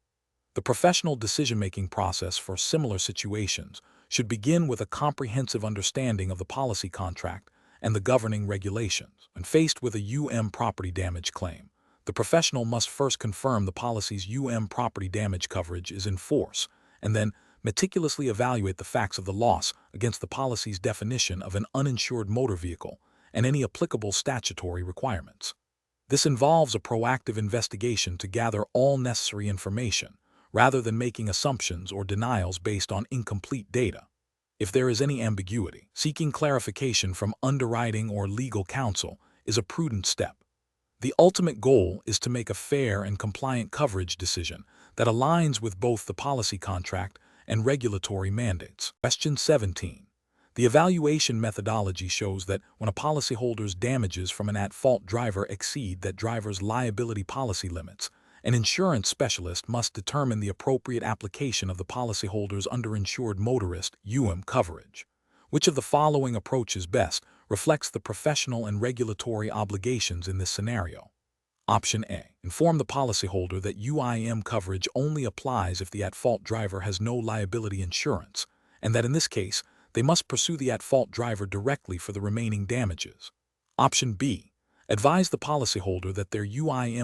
The professional decision-making process for similar situations should begin with a comprehensive understanding of the policy contract and the governing regulations. When faced with a property damage claim, the professional must first confirm the policy's property damage coverage is in force, and then meticulously evaluate the facts of the loss against the policy's definition of an uninsured motor vehicle and any applicable statutory requirements. This involves a proactive investigation to gather all necessary information, rather than making assumptions or denials based on incomplete data. If there is any ambiguity, seeking clarification from underwriting or legal counsel is a prudent step. The ultimate goal is to make a fair and compliant coverage decision that aligns with both the policy contract and regulatory mandates. Question 17. The evaluation methodology shows that when a policyholder's damages from an at-fault driver exceed that driver's liability policy limits, an insurance specialist must determine the appropriate application of the policyholder's underinsured motorist coverage. Which of the following approaches best reflects the professional and regulatory obligations in this scenario? Option A. Inform the policyholder that coverage only applies if the at-fault driver has no liability insurance, and that in this case, they must pursue the at-fault driver directly for the remaining damages. Option B. Advise the policyholder that their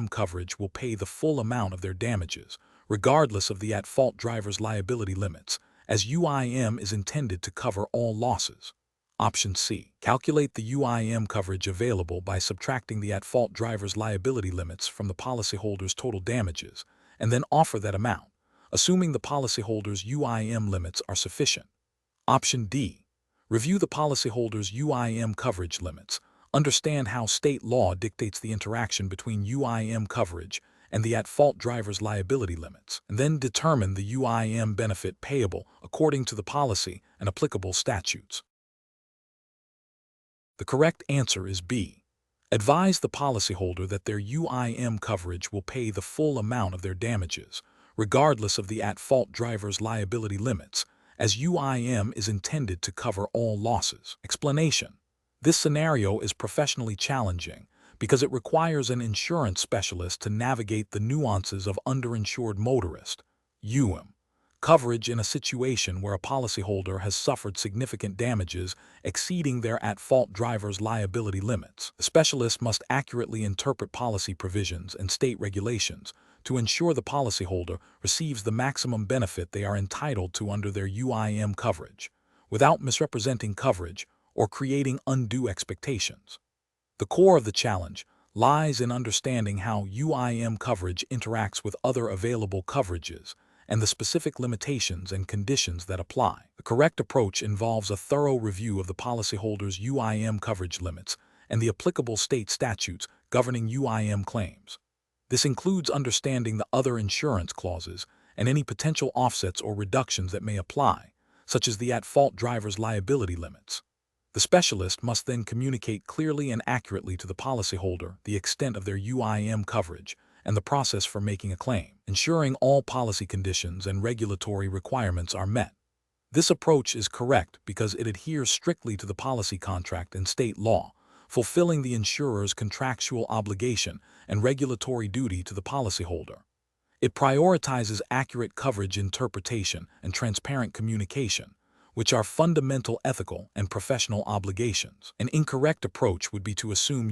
coverage will pay the full amount of their damages, regardless of the at-fault driver's liability limits, as is intended to cover all losses. Option C. Calculate the coverage available by subtracting the at-fault driver's liability limits from the policyholder's total damages, and then offer that amount, assuming the policyholder's limits are sufficient. Option D. Review the policyholder's coverage limits. Understand how state law dictates the interaction between coverage and the at-fault driver's liability limits, and then determine the benefit payable according to the policy and applicable statutes. The correct answer is B. Advise the policyholder that their coverage will pay the full amount of their damages, regardless of the at-fault driver's liability limits, as is intended to cover all losses. Explanation. This scenario is professionally challenging because it requires an insurance specialist to navigate the nuances of underinsured motorist coverage in a situation where a policyholder has suffered significant damages exceeding their at-fault driver's liability limits. The specialist must accurately interpret policy provisions and state regulations to ensure the policyholder receives the maximum benefit they are entitled to under their coverage, without misrepresenting coverage or creating undue expectations. The core of the challenge lies in understanding how coverage interacts with other available coverages and the specific limitations and conditions that apply. The correct approach involves a thorough review of the policyholder's coverage limits and the applicable state statutes governing claims. This includes understanding the other insurance clauses and any potential offsets or reductions that may apply, such as the at-fault driver's liability limits. The specialist must then communicate clearly and accurately to the policyholder the extent of their coverage and the process for making a claim, ensuring all policy conditions and regulatory requirements are met. This approach is correct because it adheres strictly to the policy contract and state law, fulfilling the insurer's contractual obligation and regulatory duty to the policyholder. It prioritizes accurate coverage interpretation and transparent communication, which are fundamental ethical and professional obligations. An incorrect approach would be to assume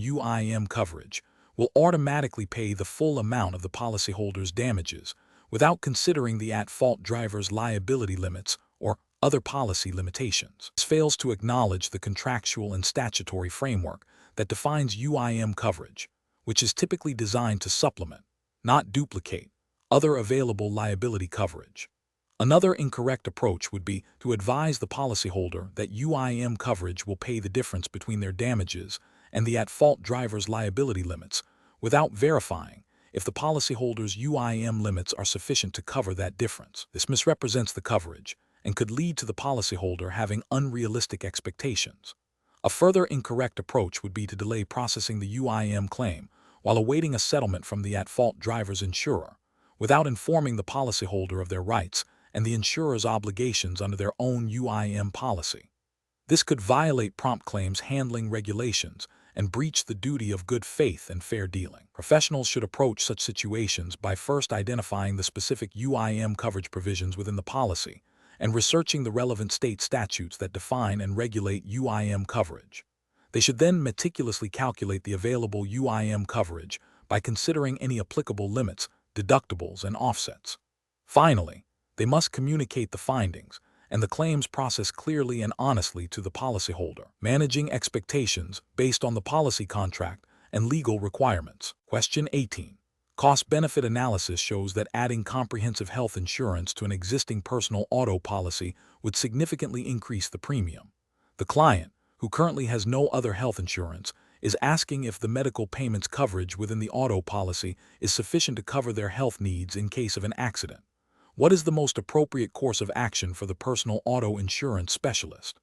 coverage will automatically pay the full amount of the policyholder's damages without considering the at-fault driver's liability limits or other policy limitations. This fails to acknowledge the contractual and statutory framework that defines coverage, which is typically designed to supplement, not duplicate, other available liability coverage. Another incorrect approach would be to advise the policyholder that UIM coverage will pay the difference between their damages and the at-fault driver's liability limits, without verifying if the policyholder's UIM limits are sufficient to cover that difference. This misrepresents the coverage and could lead to the policyholder having unrealistic expectations. A further incorrect approach would be to delay processing the UIM claim while awaiting a settlement from the at-fault driver's insurer, without informing the policyholder of their rights and the insurer's obligations under their own UIM policy. This could violate prompt claims handling regulations and breach the duty of good faith and fair dealing. Professionals should approach such situations by first identifying the specific UIM coverage provisions within the policy and researching the relevant state statutes that define and regulate UIM coverage. They should then meticulously calculate the available UIM coverage by considering any applicable limits, deductibles, and offsets. Finally, they must communicate the findings and the claims process clearly and honestly to the policyholder, managing expectations based on the policy contract and legal requirements. Question 18. Cost-benefit analysis shows that adding comprehensive health insurance to an existing personal auto policy would significantly increase the premium. The client, who currently has no other health insurance, is asking if the medical payments coverage within the auto policy is sufficient to cover their health needs in case of an accident. What is the most appropriate course of action for the personal auto insurance specialist?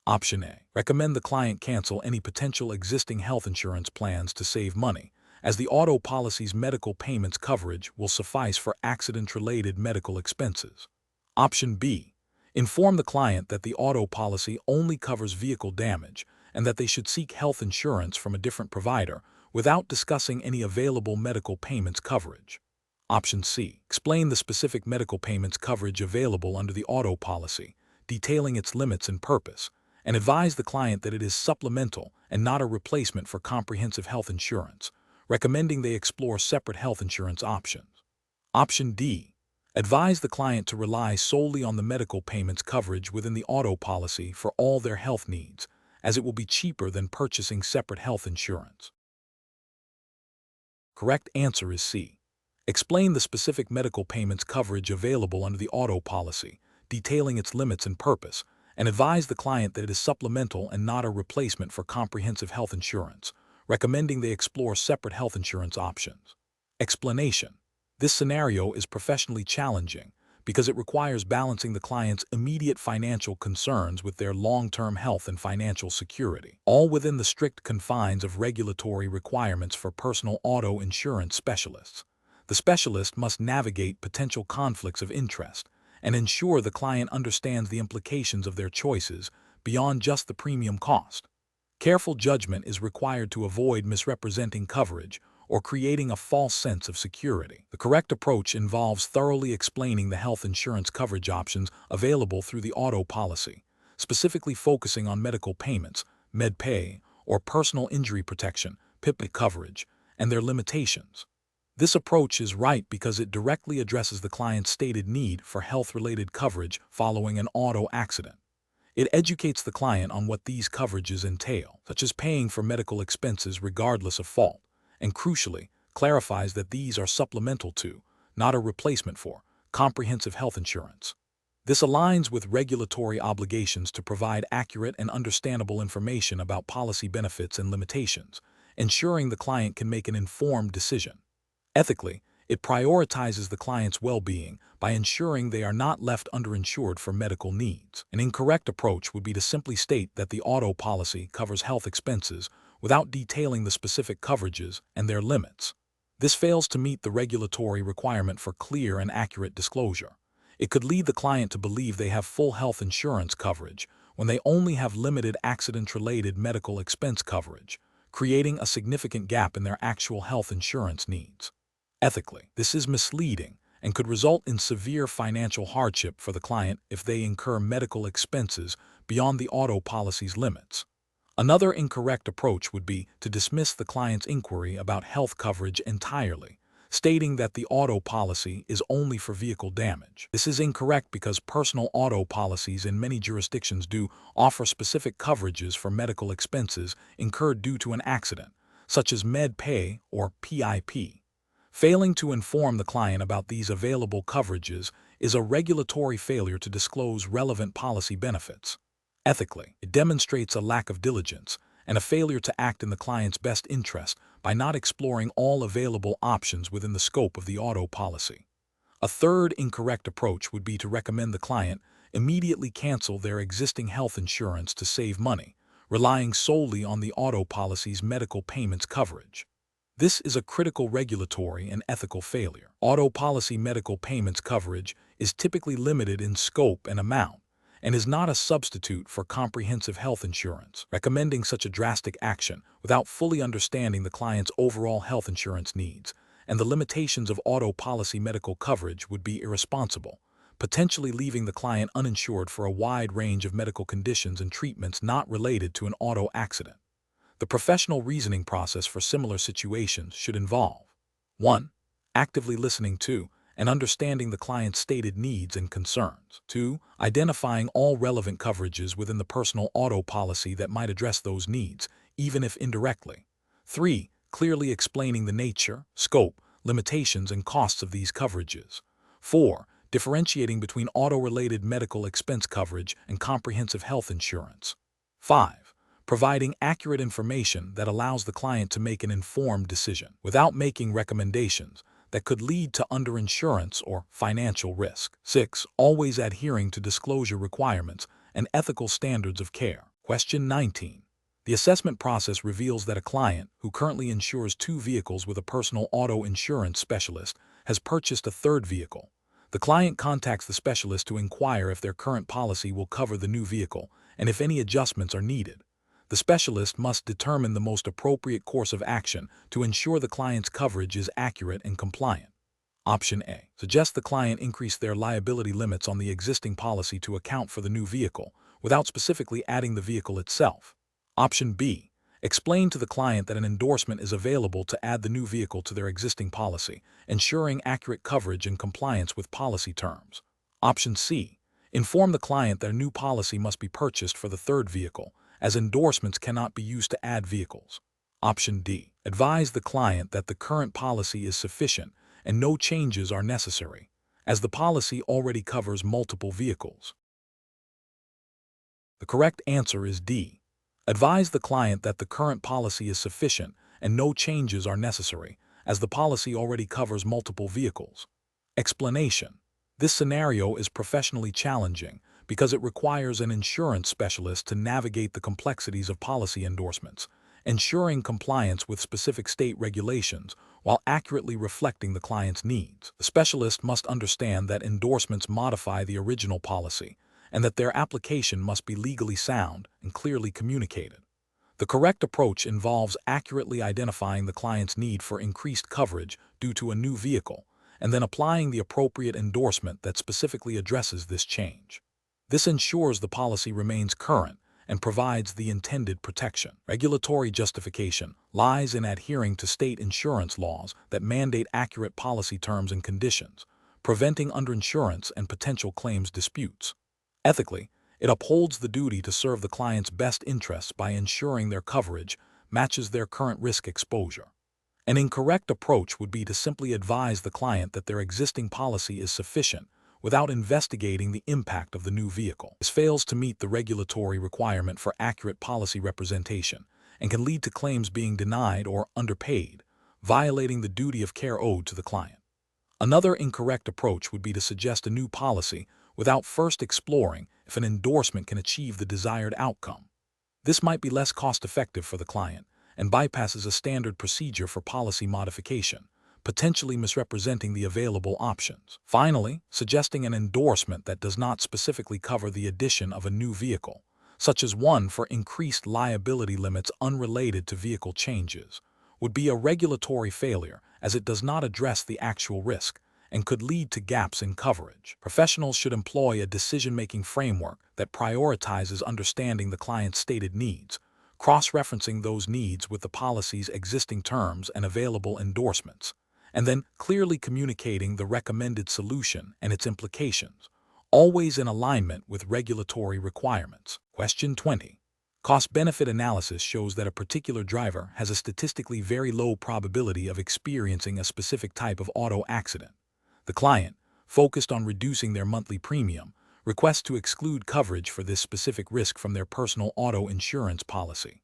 Option A. Recommend the client cancel any potential existing health insurance plans to save money, as the auto policy's medical payments coverage will suffice for accident-related medical expenses. Option B. Inform the client that the auto policy only covers vehicle damage and that they should seek health insurance from a different provider without discussing any available medical payments coverage. Option C. Explain the specific medical payments coverage available under the auto policy, detailing its limits and purpose, and advise the client that it is supplemental and not a replacement for comprehensive health insurance, recommending they explore separate health insurance options. Option D. Advise the client to rely solely on the medical payments coverage within the auto policy for all their health needs, as it will be cheaper than purchasing separate health insurance. Correct answer is C. Explain the specific medical payments coverage available under the auto policy, detailing its limits and purpose, and advise the client that it is supplemental and not a replacement for comprehensive health insurance, recommending they explore separate health insurance options. Explanation. This scenario is professionally challenging because it requires balancing the client's immediate financial concerns with their long-term health and financial security, all within the strict confines of regulatory requirements for personal auto insurance specialists. The specialist must navigate potential conflicts of interest and ensure the client understands the implications of their choices beyond just the premium cost. Careful judgment is required to avoid misrepresenting coverage or creating a false sense of security. The correct approach involves thoroughly explaining the health insurance coverage options available through the auto policy, specifically focusing on medical payments, MedPay, or personal injury protection, PIP coverage, and their limitations. This approach is right because it directly addresses the client's stated need for health-related coverage following an auto accident. It educates the client on what these coverages entail, such as paying for medical expenses regardless of fault, and crucially, clarifies that these are supplemental to, not a replacement for, comprehensive health insurance. This aligns with regulatory obligations to provide accurate and understandable information about policy benefits and limitations, ensuring the client can make an informed decision. Ethically, it prioritizes the client's well-being by ensuring they are not left underinsured for medical needs. An incorrect approach would be to simply state that the auto policy covers health expenses without detailing the specific coverages and their limits. This fails to meet the regulatory requirement for clear and accurate disclosure. It could lead the client to believe they have full health insurance coverage when they only have limited accident-related medical expense coverage, creating a significant gap in their actual health insurance needs. Ethically, this is misleading and could result in severe financial hardship for the client if they incur medical expenses beyond the auto policy's limits. Another incorrect approach would be to dismiss the client's inquiry about health coverage entirely, stating that the auto policy is only for vehicle damage. This is incorrect because personal auto policies in many jurisdictions do offer specific coverages for medical expenses incurred due to an accident, such as MedPay or PIP. Failing to inform the client about these available coverages is a regulatory failure to disclose relevant policy benefits. Ethically, it demonstrates a lack of diligence and a failure to act in the client's best interest by not exploring all available options within the scope of the auto policy. A third incorrect approach would be to recommend the client immediately cancel their existing health insurance to save money, relying solely on the auto policy's medical payments coverage. This is a critical regulatory and ethical failure. Auto policy medical payments coverage is typically limited in scope and amount, and is not a substitute for comprehensive health insurance. Recommending such a drastic action without fully understanding the client's overall health insurance needs and the limitations of auto policy medical coverage would be irresponsible, potentially leaving the client uninsured for a wide range of medical conditions and treatments not related to an auto accident. The professional reasoning process for similar situations should involve 1. Actively listening to and understanding the client's stated needs and concerns. 2. Identifying all relevant coverages within the personal auto policy that might address those needs, even if indirectly. 3. Clearly explaining the nature, scope, limitations, and costs of these coverages. 4. Differentiating between auto-related medical expense coverage and comprehensive health insurance. 5. Providing accurate information that allows the client to make an informed decision without making recommendations that could lead to underinsurance or financial risk. 6. Always adhering to disclosure requirements and ethical standards of care. Question 19. The assessment process reveals that a client who currently insures 2 vehicles with a personal auto insurance specialist has purchased a third vehicle. The client contacts the specialist to inquire if their current policy will cover the new vehicle and if any adjustments are needed. The specialist must determine the most appropriate course of action to ensure the client's coverage is accurate and compliant. Option A. Suggest the client increase their liability limits on the existing policy to account for the new vehicle, without specifically adding the vehicle itself. Option B. Explain to the client that an endorsement is available to add the new vehicle to their existing policy, ensuring accurate coverage and compliance with policy terms. Option C. Inform the client that a new policy must be purchased for the third vehicle, as endorsements cannot be used to add vehicles. Option D. Advise the client that the current policy is sufficient and no changes are necessary, as the policy already covers multiple vehicles. The correct answer is D. Advise the client that the current policy is sufficient and no changes are necessary, as the policy already covers multiple vehicles. Explanation. This scenario is professionally challenging because it requires an insurance specialist to navigate the complexities of policy endorsements, ensuring compliance with specific state regulations while accurately reflecting the client's needs. The specialist must understand that endorsements modify the original policy, and that their application must be legally sound and clearly communicated. The correct approach involves accurately identifying the client's need for increased coverage due to a new vehicle, and then applying the appropriate endorsement that specifically addresses this change. This ensures the policy remains current and provides the intended protection. Regulatory justification lies in adhering to state insurance laws that mandate accurate policy terms and conditions, preventing underinsurance and potential claims disputes. Ethically, it upholds the duty to serve the client's best interests by ensuring their coverage matches their current risk exposure. An incorrect approach would be to simply advise the client that their existing policy is sufficient without investigating the impact of the new vehicle. This fails to meet the regulatory requirement for accurate policy representation and can lead to claims being denied or underpaid, violating the duty of care owed to the client. Another incorrect approach would be to suggest a new policy without first exploring if an endorsement can achieve the desired outcome. This might be less cost-effective for the client and bypasses a standard procedure for policy modification, potentially misrepresenting the available options. Finally, suggesting an endorsement that does not specifically cover the addition of a new vehicle, such as one for increased liability limits unrelated to vehicle changes, would be a regulatory failure as it does not address the actual risk and could lead to gaps in coverage. Professionals should employ a decision-making framework that prioritizes understanding the client's stated needs, cross-referencing those needs with the policy's existing terms and available endorsements, and then clearly communicating the recommended solution and its implications, always in alignment with regulatory requirements. Question 20. Cost-benefit analysis shows that a particular driver has a statistically very low probability of experiencing a specific type of auto accident. The client, focused on reducing their monthly premium, request to exclude coverage for this specific risk from their personal auto insurance policy.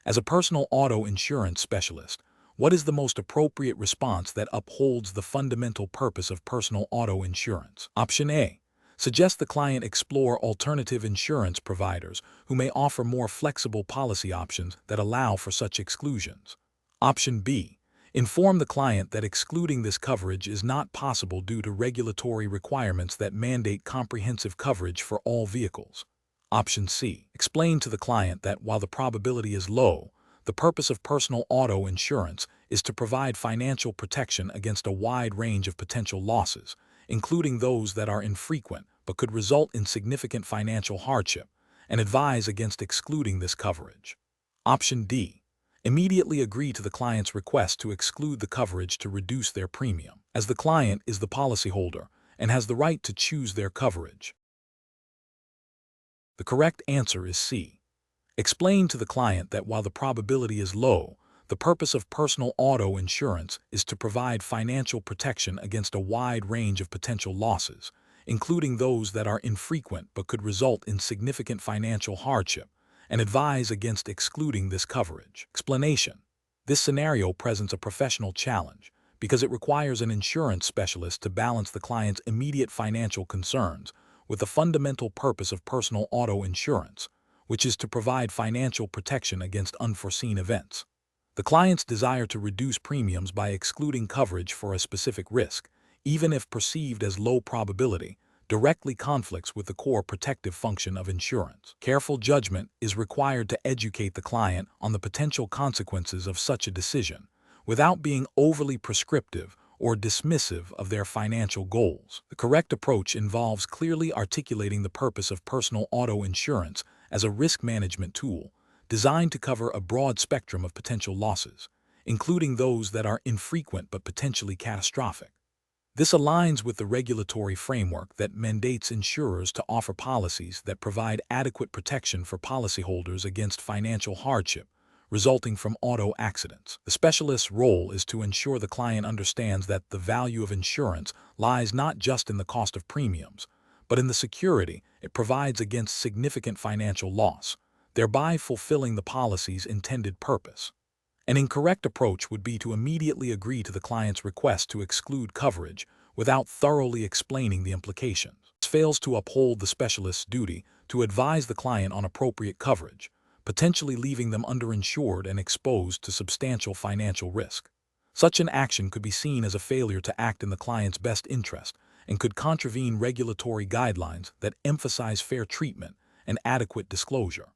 As a personal auto insurance specialist, what is the most appropriate response that upholds the fundamental purpose of personal auto insurance? Option A. Suggest the client explore alternative insurance providers who may offer more flexible policy options that allow for such exclusions. Option B. Inform the client that excluding this coverage is not possible due to regulatory requirements that mandate comprehensive coverage for all vehicles. Option C. Explain to the client that while the probability is low, the purpose of personal auto insurance is to provide financial protection against a wide range of potential losses, including those that are infrequent but could result in significant financial hardship, and advise against excluding this coverage. Option D. Immediately agree to the client's request to exclude the coverage to reduce their premium, as the client is the policyholder and has the right to choose their coverage. The correct answer is C. Explain to the client that while the probability is low, the purpose of personal auto insurance is to provide financial protection against a wide range of potential losses, including those that are infrequent but could result in significant financial hardship, and advise against excluding this coverage. Explanation. This scenario presents a professional challenge because it requires an insurance specialist to balance the client's immediate financial concerns with the fundamental purpose of personal auto insurance, which is to provide financial protection against unforeseen events. The client's desire to reduce premiums by excluding coverage for a specific risk, even if perceived as low probability, directly conflicts with the core protective function of insurance. Careful judgment is required to educate the client on the potential consequences of such a decision, without being overly prescriptive or dismissive of their financial goals. The correct approach involves clearly articulating the purpose of personal auto insurance as a risk management tool designed to cover a broad spectrum of potential losses, including those that are infrequent but potentially catastrophic. This aligns with the regulatory framework that mandates insurers to offer policies that provide adequate protection for policyholders against financial hardship resulting from auto accidents. The specialist's role is to ensure the client understands that the value of insurance lies not just in the cost of premiums, but in the security it provides against significant financial loss, thereby fulfilling the policy's intended purpose. An incorrect approach would be to immediately agree to the client's request to exclude coverage without thoroughly explaining the implications. This fails to uphold the specialist's duty to advise the client on appropriate coverage, potentially leaving them underinsured and exposed to substantial financial risk. Such an action could be seen as a failure to act in the client's best interest and could contravene regulatory guidelines that emphasize fair treatment and adequate disclosure.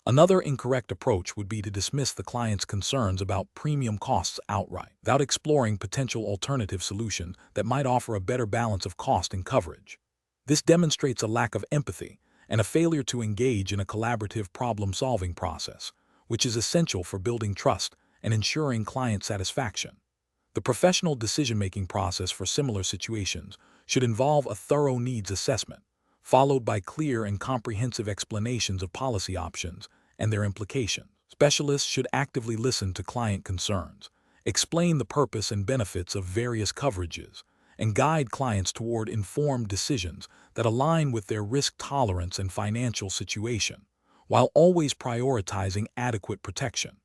Another incorrect approach would be to dismiss the client's concerns about premium costs outright, without exploring potential alternative solutions that might offer a better balance of cost and coverage. This demonstrates a lack of empathy and a failure to engage in a collaborative problem-solving process, which is essential for building trust and ensuring client satisfaction. The professional decision-making process for similar situations should involve a thorough needs assessment, followed by clear and comprehensive explanations of policy options and their implications. Specialists should actively listen to client concerns, explain the purpose and benefits of various coverages, and guide clients toward informed decisions that align with their risk tolerance and financial situation, while always prioritizing adequate protection.